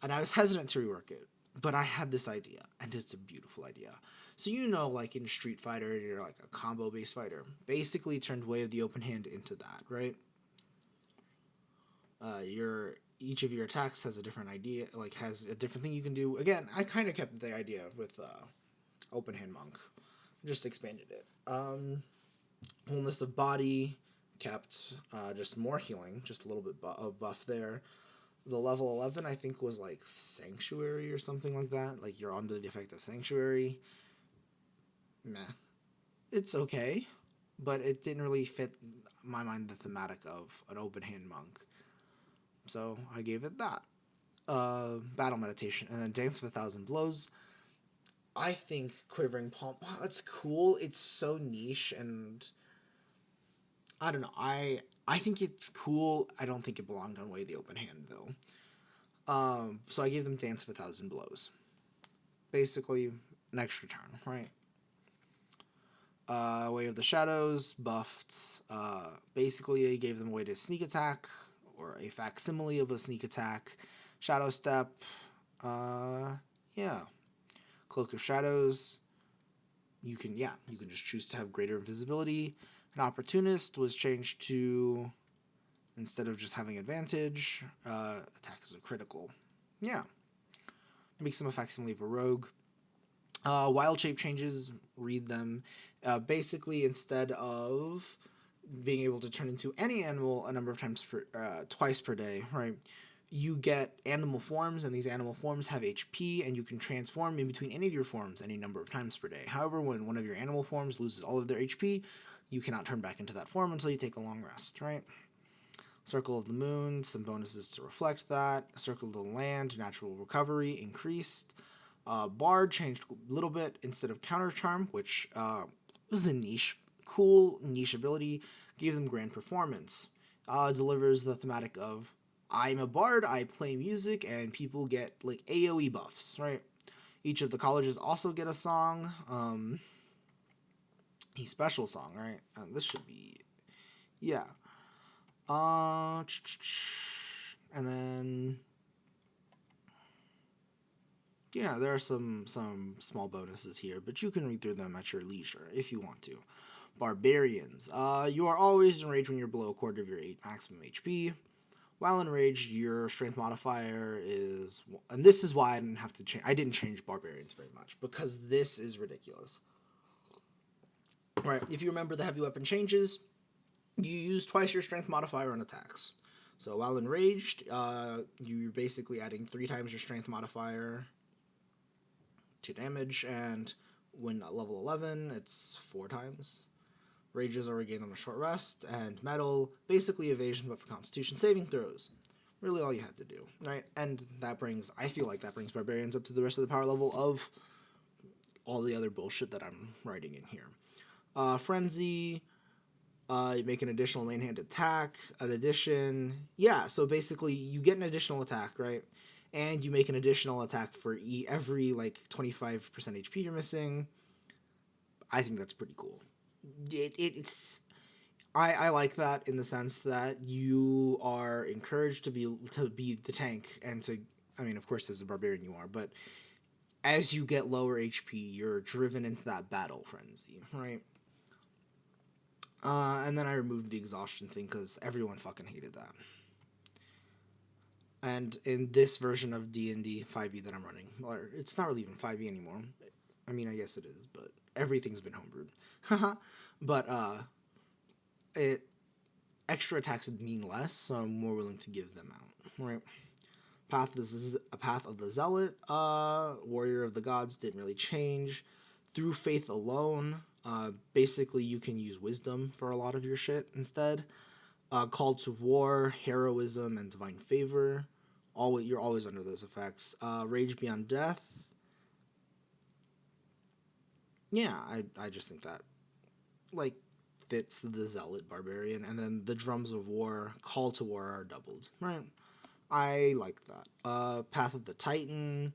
was hesitant to rework it, but I had this idea, and it's a beautiful idea. So like in Street Fighter, you're like a combo-based fighter. Basically turned Way of the Open Hand into that, right? Each of your attacks has a different idea, like has a different thing you can do. Again, I kind of kept the idea with Open Hand Monk, just expanded it. Wholeness of Body kept just more healing, just a little bit of buff there. The level 11, I think, was like Sanctuary or something like that. Like you're under the effect of Sanctuary. Meh. It's okay, but it didn't really fit my mind the thematic of an open hand monk. So I gave it that. Battle Meditation, and then Dance of a Thousand Blows. I think Quivering Palm, wow, it's cool. It's so niche, and I don't know. I think it's cool. I don't think it belonged on Way of the Open Hand, though. So I gave them Dance of a Thousand Blows. Basically, an extra turn, right? Way of the Shadows, buffed. Basically, I gave them a way to sneak attack, or a facsimile of a sneak attack. Shadow Step. Yeah. Cloak of Shadows. you can just choose to have greater invisibility. An opportunist was changed to, instead of just having advantage, attack as a critical. Yeah, make some facsimile of a rogue. Wild shape changes, read them. Basically, instead of being able to turn into any animal a number of times twice per day, right? You get animal forms, and these animal forms have HP, and you can transform in between any of your forms any number of times per day. However, when one of your animal forms loses all of their HP, you cannot turn back into that form until you take a long rest, right? Circle of the Moon, some bonuses to reflect that. Circle of the Land, natural recovery increased. Bard changed a little bit instead of Counter Charm, which was a cool niche ability, gave them grand performance. Delivers the thematic of I'm a bard, I play music, and people get like AoE buffs, right? Each of the colleges also get a song, a special song, right? This should be, yeah. And then yeah, there are some small bonuses here, but you can read through them at your leisure if you want to. Barbarians. You are always enraged when you're below a quarter of your maximum HP. While enraged, your strength modifier is, and this is why I didn't have to change. I didn't change barbarians very much because this is ridiculous. Right, if you remember the heavy weapon changes, you use twice your strength modifier on attacks. So while enraged, you're basically adding 3 times your strength modifier to damage, and when at level 11, it's 4 times. Rages are regained on a short rest, and metal, basically evasion but for constitution saving throws. Really all you had to do, right? And I feel like that brings barbarians up to the rest of the power level of all the other bullshit that I'm writing in here. Frenzy, you make an additional main hand attack, an addition, yeah, so basically you get an additional attack, right? And you make an additional attack for every, like, 25% HP you're missing. I think that's pretty cool. I like that in the sense that you are encouraged to be the tank and to, I mean, of course as a barbarian you are, but as you get lower HP, you're driven into that battle frenzy, right? And then I removed the exhaustion thing because everyone fucking hated that. And in this version of D&D 5e that I'm running, or it's not really even 5e anymore. I mean, I guess it is, but everything's been homebrewed. But it extra attacks would mean less, so I'm more willing to give them out. Right? Path of the Zealot, Warrior of the Gods didn't really change. Through Faith alone, basically you can use Wisdom for a lot of your shit instead. Call to War, Heroism, and Divine Favor. You're always under those effects. Rage Beyond Death. Yeah, I just think that, like, fits the Zealot Barbarian. And then the Drums of War, Call to War are doubled. Right? I like that. Path of the Titan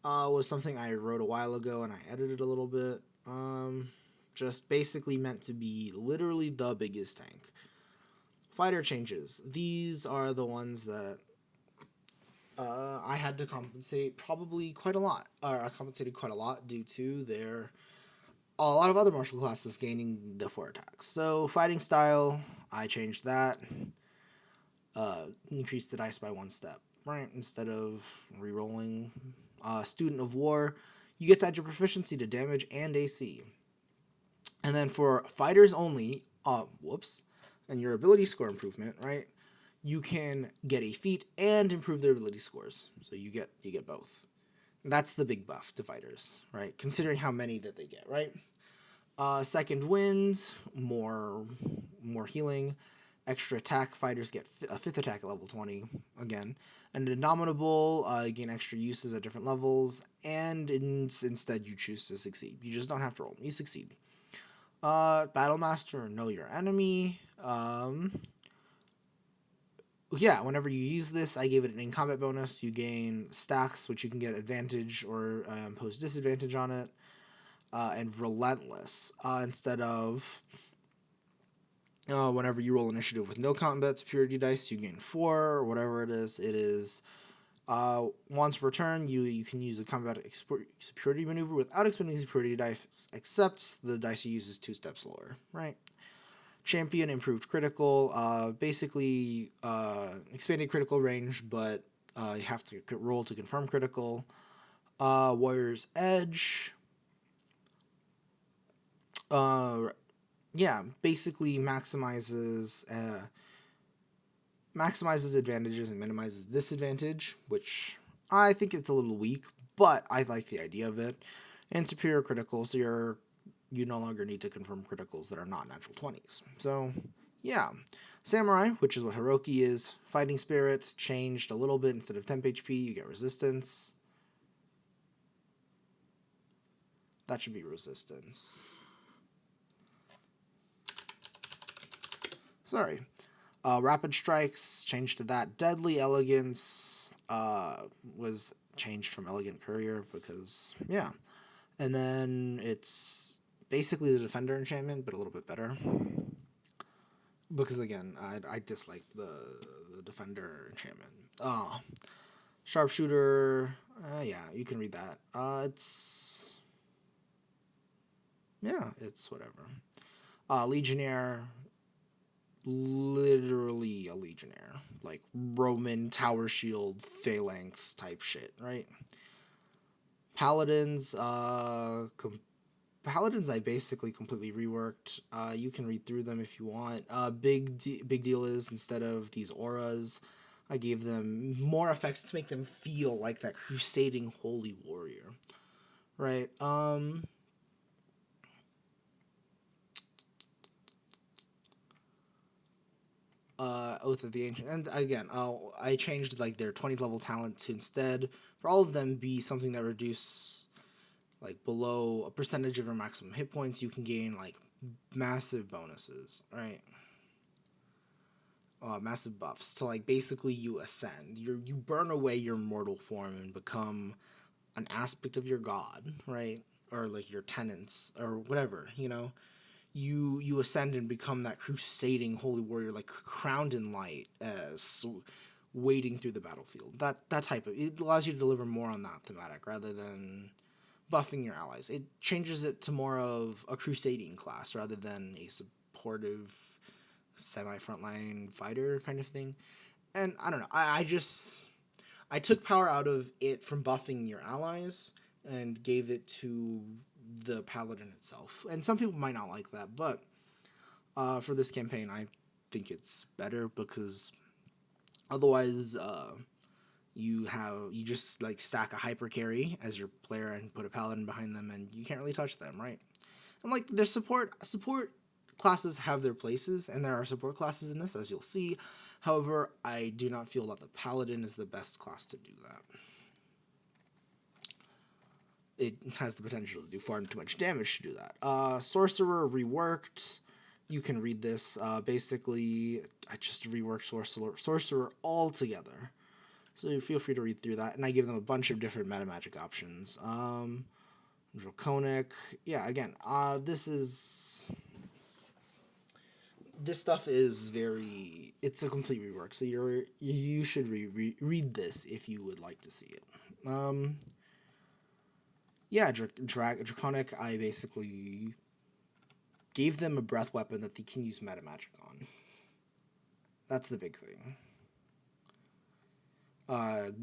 was something I wrote a while ago and I edited a little bit. Just basically meant to be literally the biggest tank. Fighter changes. These are the ones that I had to compensate probably quite a lot. Or I compensated quite a lot due to a lot of other martial classes gaining the 4 attacks. So fighting style, I changed that. Increased the dice by 1 step, right? Instead of re-rolling. Student of War, you get to add your proficiency to damage and AC. And then for fighters only, and your ability score improvement, right? You can get a feat and improve their ability scores. So you get both. That's the big buff to fighters, right? Considering how many that they get, right? Second wind, more healing. Extra attack, fighters get a 5th attack at level 20, again. And Indomitable, gain extra uses at different levels, and instead you choose to succeed. You just don't have to roll, you succeed. Battlemaster, know your enemy. Yeah, whenever you use this, I gave it an in-combat bonus. You gain stacks, which you can get advantage or impose disadvantage on it. And Relentless, instead of whenever you roll initiative with no combat superiority dice, you gain 4, or whatever it is. Once per turn, you can use a combat superiority maneuver without expending superiority dice, except the dice you use is 2 steps lower, right? Champion improved critical, basically expanded critical range, but you have to roll to confirm critical. Warrior's Edge, yeah, basically maximizes advantages and minimizes disadvantage, which I think it's a little weak, but I like the idea of it. And superior critical, so you no longer need to confirm criticals that are not natural 20s. So, yeah. Samurai, which is what Hiroki is, fighting spirit, changed a little bit. Instead of temp HP, you get resistance. That should be resistance. Sorry. Rapid Strikes changed to that. Deadly Elegance was changed from Elegant Courier because, yeah. And then it's basically the Defender enchantment, but a little bit better. Because, again, I dislike the Defender enchantment. Sharpshooter, yeah, you can read that. It's whatever. Legionnaire, literally a legionnaire, like Roman tower shield phalanx type shit, right? Paladins, Paladins I basically completely reworked. You can read through them if you want. Big deal is, instead of these auras, I gave them more effects to make them feel like that crusading holy warrior, right? Oath of the Ancient. And again, I changed like their 20th level talent to instead for all of them be something that reduce like below a percentage of your maximum hit points. You can gain like massive bonuses, right? Massive buffs to like basically you ascend. You burn away your mortal form and become an aspect of your god, right? Or like your tenants or whatever, you know. You ascend and become that crusading holy warrior, like crowned in light, as wading through the battlefield. That type of, it allows you to deliver more on that thematic rather than buffing your allies. It changes it to more of a crusading class rather than a supportive semi frontline fighter kind of thing. And I don't know. I took power out of it from buffing your allies and gave it to the paladin itself. And some people might not like that, but for this campaign, I think it's better because otherwise, you just like stack a hyper carry as your player and put a paladin behind them, and you can't really touch them, right? And like their support classes have their places, and there are support classes in this, as you'll see. However, I do not feel that the paladin is the best class to do that. It has the potential to do far too much damage to do that. Sorcerer reworked. You can read this. Basically, I just reworked Sorcerer altogether. So feel free to read through that. And I give them a bunch of different meta magic options. Draconic. Yeah, again, this stuff is very, it's a complete rework. So you should read this if you would like to see it. Yeah, Draconic, I basically gave them a breath weapon that they can use meta magic on. That's the big thing.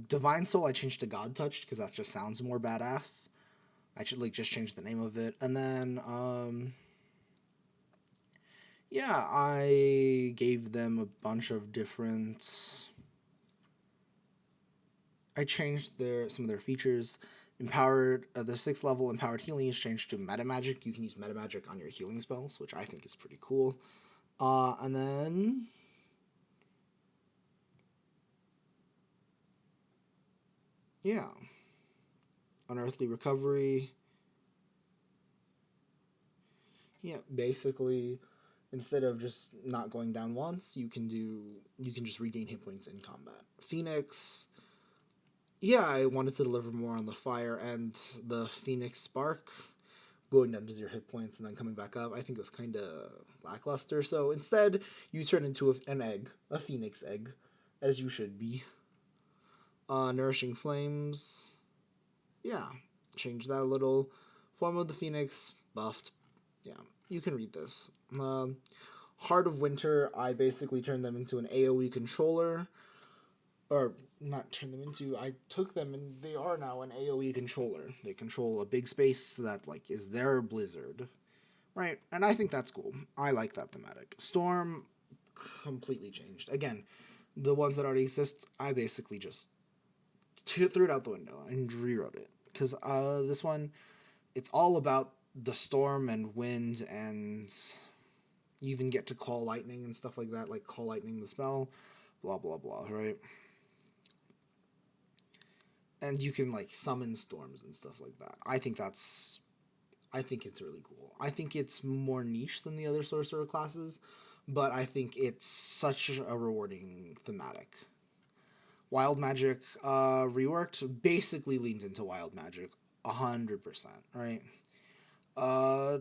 Divine Soul I changed to God Touched because that just sounds more badass. I should like just change the name of it. And then yeah, I gave them a bunch of different, I changed some of their features. Empowered, the 6th level empowered healing is changed to meta magic. You can use meta magic on your healing spells, which I think is pretty cool. And then yeah, Unearthly Recovery. Yeah, basically, instead of just not going down once, you can just regain hit points in combat. Phoenix. Yeah, I wanted to deliver more on the fire and the Phoenix Spark, going down to 0 hit points and then coming back up. I think it was kind of lackluster. So instead, you turn into an egg, a Phoenix egg, as you should be. Nourishing Flames. Yeah, change that a little. Form of the Phoenix, buffed. Yeah, you can read this. Heart of Winter, I basically turned them into an AoE controller. Or, not turn them into, I took them and they are now an AoE controller. They control a big space that, like, is their blizzard. Right, and I think that's cool. I like that thematic. Storm, completely changed. Again, the ones that already exist, I basically just threw it out the window and rewrote it. Because this one, it's all about the storm and wind, and you even get to call lightning and stuff like that, like call lightning the spell, blah blah blah, right? And you can like summon storms and stuff like that. I think it's really cool. I think it's more niche than the other sorcerer classes, but I think it's such a rewarding thematic. Wild Magic reworked basically leans into Wild Magic 100%, right? Uh,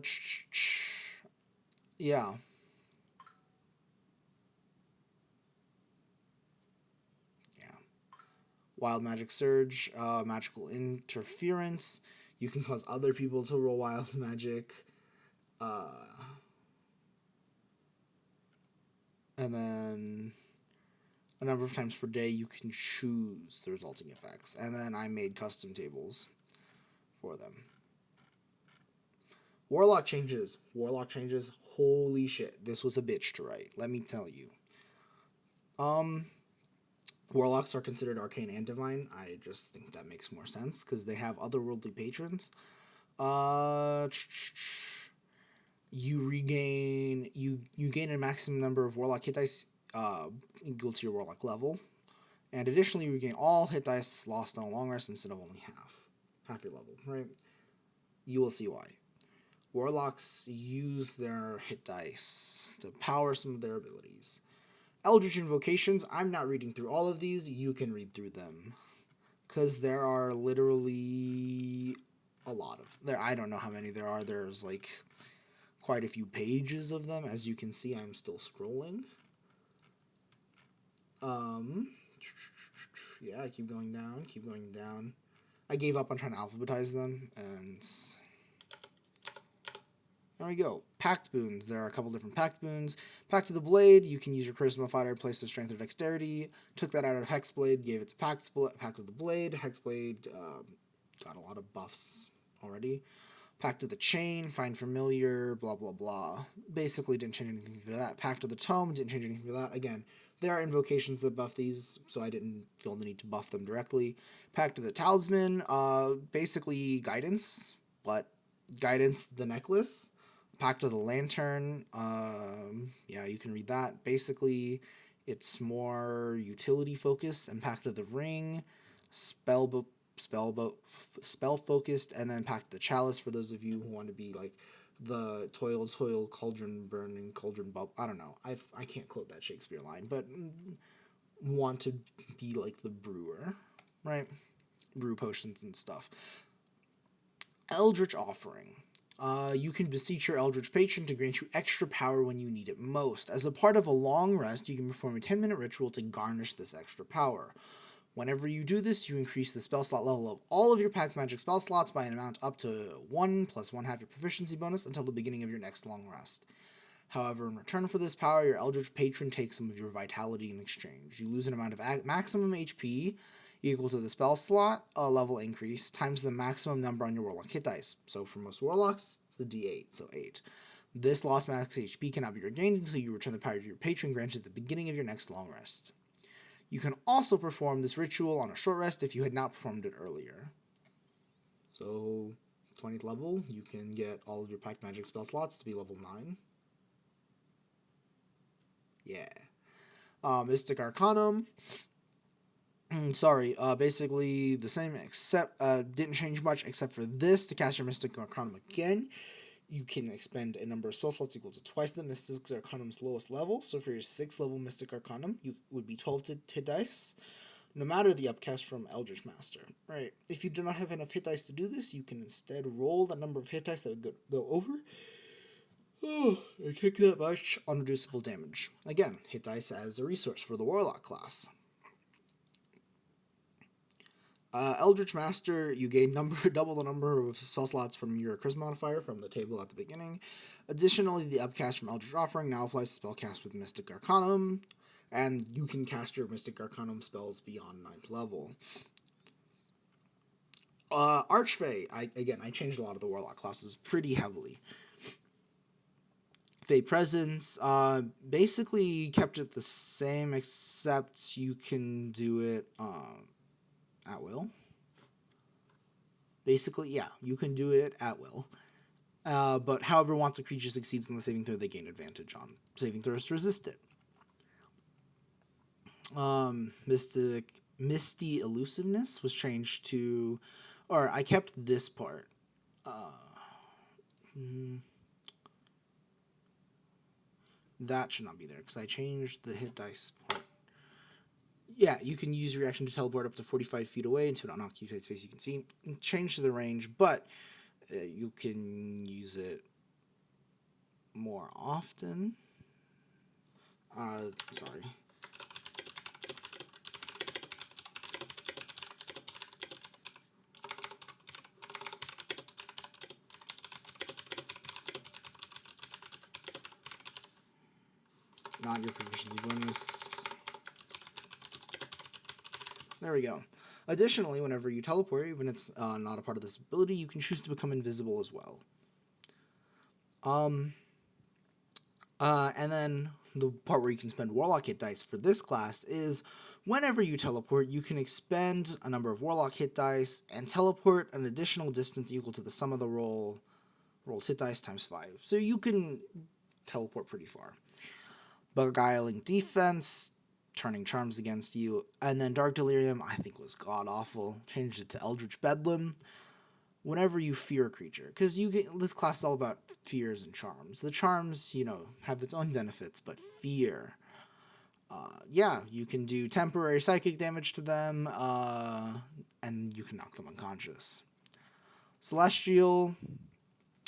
yeah. Yeah. Wild Magic Surge, Magical Interference. You can cause other people to roll Wild Magic. Uh, and then a number of times per day you can choose the resulting effects. And then I made custom tables for them. Warlock changes. Holy shit. This was a bitch to write. Let me tell you. Warlocks are considered arcane and divine. I just think that makes more sense because they have otherworldly patrons. You gain a maximum number of warlock hit dice equal to your warlock level, and additionally you regain all hit dice lost on a long rest instead of only half your level. Right? You will see why. Warlocks use their hit dice to power some of their abilities. Eldritch Invocations, I'm not reading through all of these, you can read through them. Because there are literally a lot of there. I don't know how many there are. There's like quite a few pages of them. As you can see, I'm still scrolling. Yeah, I keep going down. I gave up on trying to alphabetize them, and there we go. Pact Boons. There are a couple different Pact Boons. Pact of the Blade, you can use your Charisma Fighter in place of Strength or Dexterity. Took that out of Hexblade, gave it to Pact of the Blade. Hexblade got a lot of buffs already. Pact of the Chain, Find Familiar, blah blah blah. Basically didn't change anything for that. Pact of the Tome, didn't change anything for that. Again, there are invocations that buff these, so I didn't feel the need to buff them directly. Pact of the Talisman, basically Guidance, but Guidance the necklace. Pact of the Lantern, yeah, you can read that. Basically, it's more utility focused, and Pact of the Ring, spell focused, and then Pact of the Chalice for those of you who want to be like the toil, cauldron burning, cauldron bubble. I don't know. I can't quote that Shakespeare line, but want to be like the brewer, right? Brew potions and stuff. Eldritch Offering. You can beseech your Eldritch Patron to grant you extra power when you need it most. As a part of a long rest, you can perform a 10-minute ritual to garnish this extra power. Whenever you do this, you increase the spell slot level of all of your packed magic spell slots by an amount up to 1 plus 1/2 your proficiency bonus until the beginning of your next long rest. However, in return for this power, your Eldritch Patron takes some of your vitality in exchange. You lose an amount of maximum HP equal to the spell slot level increase times the maximum number on your Warlock hit dice. So for most Warlocks, it's the D8, so 8. This lost max HP cannot be regained until you return the power to your patron granted at the beginning of your next long rest. You can also perform this ritual on a short rest if you had not performed it earlier. So, 20th level, you can get all of your packed magic spell slots to be level 9. Yeah. Mystic Arcanum. Sorry, basically the same, except didn't change much except for this. To cast your Mystic Arcanum again, you can expend a number of spell slots equal to twice the Mystic Arcanum's lowest level. So for your 6th level Mystic Arcanum, you would be 12 hit dice, no matter the upcast from Eldritch Master. Right. If you do not have enough hit dice to do this, you can instead roll the number of hit dice that would go over. Oh, and take that much unreducible damage. Again, hit dice as a resource for the Warlock class. Eldritch Master, you gain double the number of spell slots from your Charisma modifier from the table at the beginning. Additionally, the upcast from Eldritch Offering now applies to spellcast with Mystic Arcanum, and you can cast your Mystic Arcanum spells beyond 9th level. Archfey, I changed a lot of the Warlock classes pretty heavily. Fey Presence, basically kept it the same, except you can do it at will. Basically, yeah, you can do it at will. But however, once a creature succeeds in the saving throw, they gain advantage on saving throws to resist it. Misty Elusiveness was changed to, or I kept this part. That should not be there because I changed the hit dice part. Yeah, you can use reaction to teleport up to 45 feet away into an unoccupied space you can see. Change the range, but you can use it more often. Sorry. Not your proficiency bonus. There we go. Additionally, whenever you teleport, even if it's not a part of this ability, you can choose to become invisible as well. And then the part where you can spend Warlock hit dice for this class is whenever you teleport, you can expend a number of Warlock hit dice and teleport an additional distance equal to the sum of the rolled hit dice times 5. So you can teleport pretty far. Beguiling Defense, turning charms against you, and then Dark Delirium, I think was god-awful. Changed it to Eldritch Bedlam. Whenever you fear a creature, because this class is all about fears and charms. The charms, have its own benefits, but fear, you can do temporary psychic damage to them, and you can knock them unconscious. Celestial,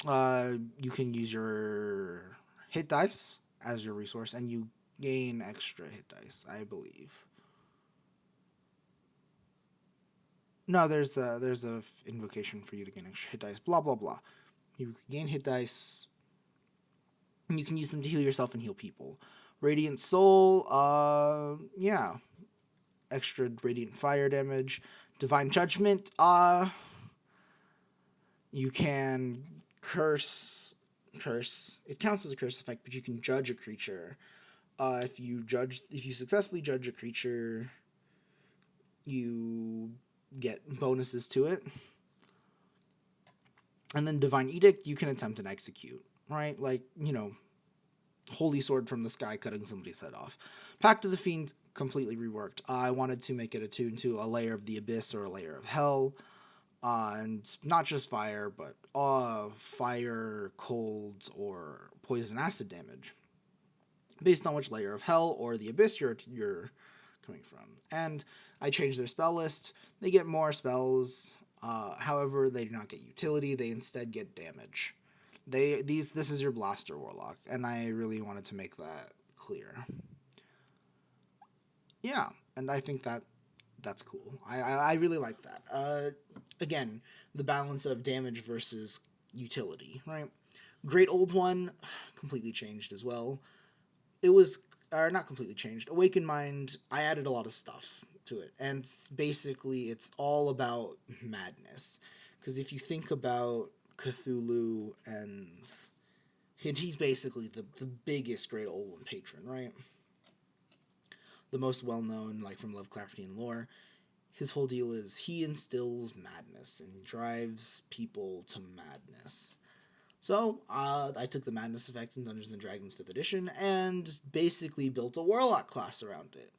you can use your hit dice as your resource, and you gain extra hit dice, I believe. No, there's a invocation for you to gain extra hit dice. Blah blah blah. You gain hit dice. And you can use them to heal yourself and heal people. Radiant Soul, extra radiant fire damage. Divine Judgment, you can curse. It counts as a curse effect, but you can judge a creature. If you successfully judge a creature, you get bonuses to it. And then Divine Edict, you can attempt and execute, right? Like, Holy Sword from the sky cutting somebody's head off. Pact of the Fiend, completely reworked. I wanted to make it attuned to a layer of the Abyss or a layer of Hell. And not just fire, but fire, cold, or poison acid damage. Based on which layer of Hell or the Abyss you're coming from. And I changed their spell list. They get more spells. However, they do not get utility. They instead get damage. This is your Blaster Warlock, and I really wanted to make that clear. Yeah, and I think that's cool. I really like that. Again, the balance of damage versus utility, right? Great Old One, completely changed as well. It was not completely changed. Awakened Mind, I added a lot of stuff to it, and basically it's all about madness. Because if you think about Cthulhu, and he's basically the biggest Great Old One patron, right? The most well-known, like from Lovecraftian lore. His whole deal is he instills madness and drives people to madness. So, I took the madness effect in Dungeons & Dragons 5th edition and basically built a Warlock class around it.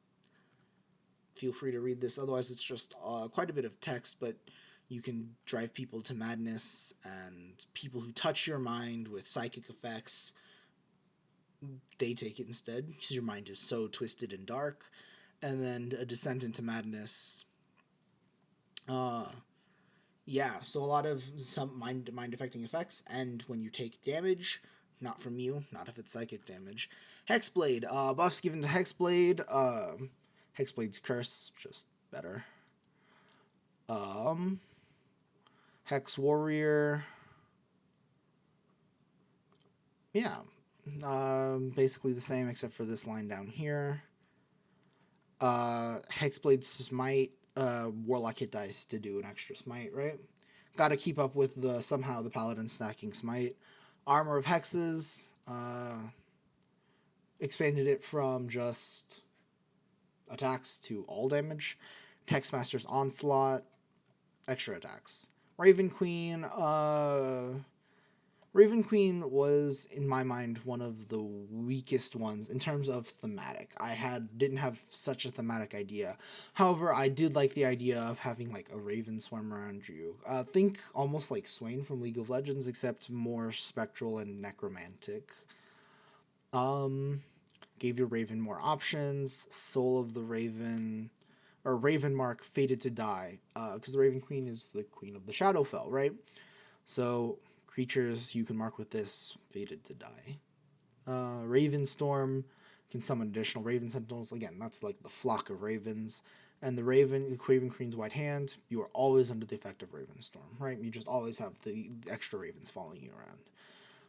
Feel free to read this, otherwise it's just quite a bit of text, but you can drive people to madness, and people who touch your mind with psychic effects, they take it instead, because your mind is so twisted and dark. And then a descent into madness. So a lot of some mind affecting effects, and when you take damage, not from you, not if it's psychic damage. Hexblade, buffs given to Hexblade, Hexblade's curse, just better. Um, Hex Warrior. Yeah. Basically the same except for this line down here. Hexblade Smite, Warlock hit dice to do an extra smite, right? Gotta keep up with the somehow the Paladin stacking smite. Armor of Hexes, expanded it from just attacks to all damage. Hexmaster's Onslaught, extra attacks. Raven Queen, Raven Queen was, in my mind, one of the weakest ones in terms of thematic. Didn't have such a thematic idea. However, I did like the idea of having like a raven swarm around you. Think almost like Swain from League of Legends, except more spectral and necromantic. Um, Gave your raven more options. Soul of the Raven, or Raven Mark, fated to die, because the Raven Queen is the queen of the Shadowfell, right? So creatures you can mark with this fated to die. Ravenstorm can summon additional Raven Sentinels. Again, that's like the flock of ravens. And the Raven Queen's White Hand, you are always under the effect of Ravenstorm, right? You just always have the extra ravens following you around.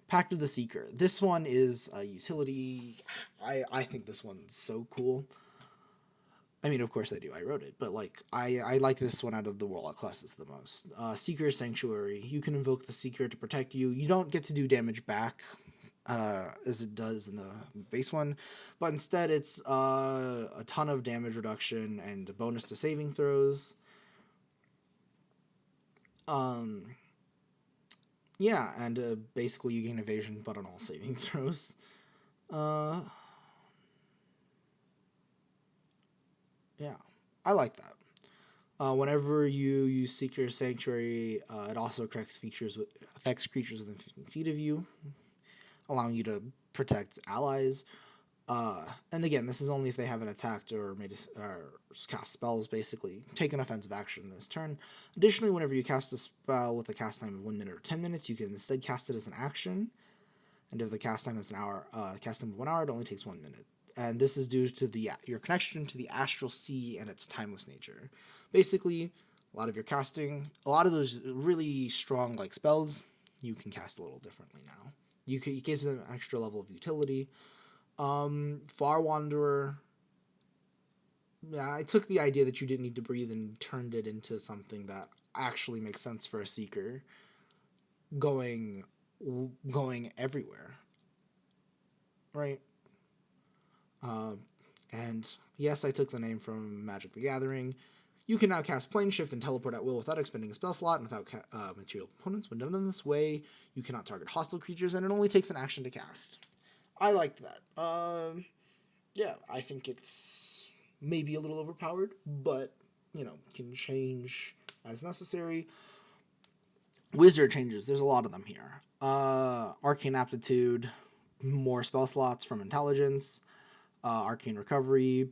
Pact of the Seeker. This one is a utility. I think this one's so cool. I mean, of course I do. I wrote it, but like I like this one out of the Warlock classes the most. Seeker Sanctuary. You can invoke the Seeker to protect you. You don't get to do damage back, as it does in the base one, but instead it's a ton of damage reduction and a bonus to saving throws. Um, yeah, and basically you gain evasion, but on all saving throws. Uh, yeah, I like that. Whenever you use Seeker Sanctuary, it also affects creatures within 15 feet of you, allowing you to protect allies. And again, this is only if they haven't attacked or cast spells, basically. Take an offensive action this turn. Additionally, whenever you cast a spell with a cast time of 1 minute or 10 minutes, you can instead cast it as an action. And if the cast time is an hour, cast time of 1 hour, it only takes 1 minute. And this is due to your connection to the Astral Sea and its timeless nature. Basically, a lot of those really strong like spells, you can cast a little differently now. It gives them an extra level of utility. Far Wanderer. Yeah, I took the idea that you didn't need to breathe and turned it into something that actually makes sense for a seeker going going everywhere, right? Um, and yes, I took the name from Magic the Gathering. You can now cast Plane Shift and teleport at will without expending a spell slot and without material components. When done in this way, you cannot target hostile creatures, and it only takes an action to cast. I like that. Yeah, I think it's maybe a little overpowered, but can change as necessary. Wizard changes. There's a lot of them here. Arcane Aptitude, more spell slots from Intelligence. Arcane Recovery,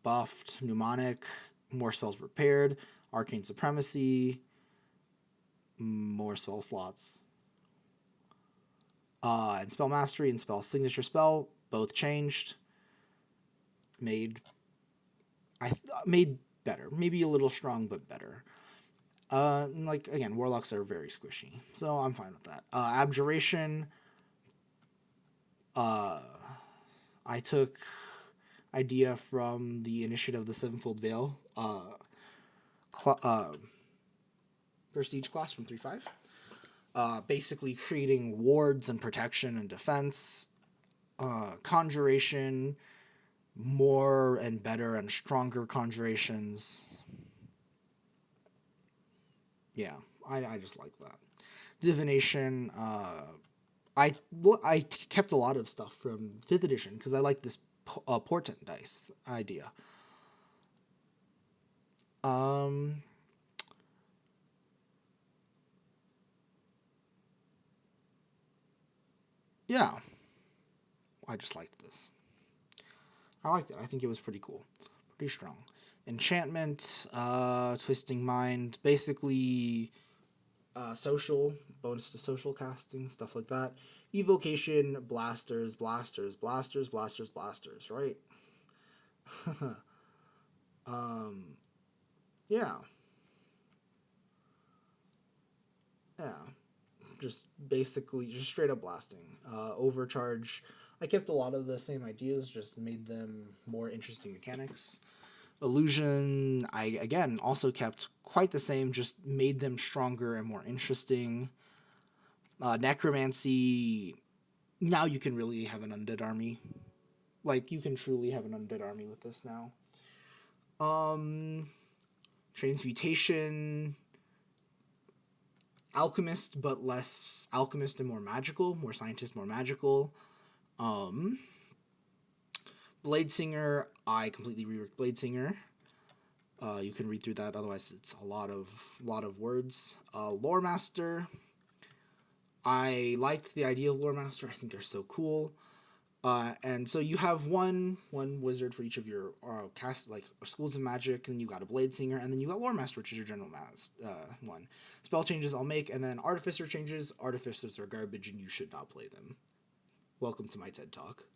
buffed. Mnemonic, more spells prepared. Arcane Supremacy, more spell slots. And Spell Mastery and Spell Signature Spell, both changed. Made better. Maybe a little strong, but better. Like again, warlocks are very squishy, so I'm fine with that. Abjuration. Uh, I took idea from the Initiative of the Sevenfold Veil. Prestige class from 3.5. Basically creating wards and protection and defense. Conjuration, more and better and stronger conjurations. Yeah, I just like that. Divination. I kept a lot of stuff from 5th edition because I like this portent dice idea. Yeah, I just liked this. I liked it. I think it was pretty cool, pretty strong. Enchantment, Twisting Mind, basically social, bonus to social casting, stuff like that. Evocation, blasters, blasters, blasters, blasters, blasters, right? um, yeah. Yeah, just basically just straight up blasting. Overcharge. I kept a lot of the same ideas, just made them more interesting mechanics. Illusion, I again also kept quite the same, just made them stronger and more interesting. Necromancy, now you can really have an undead army. Like, you can truly have an undead army with this now. Um, Transmutation, Alchemist, but less alchemist and more magical, more scientist, more magical. Um, Blade Singer, I completely reworked Blade Singer. You can read through that, otherwise it's a lot of words. Lore Master, I liked the idea of Lore Master. I think they're so cool. And so you have one wizard for each of your cast like schools of magic, and then you got a blade singer, and then you got lore master, which is your general one. Spell changes I'll make, and then artificer changes. Artificers are garbage, and you should not play them. Welcome to my TED talk.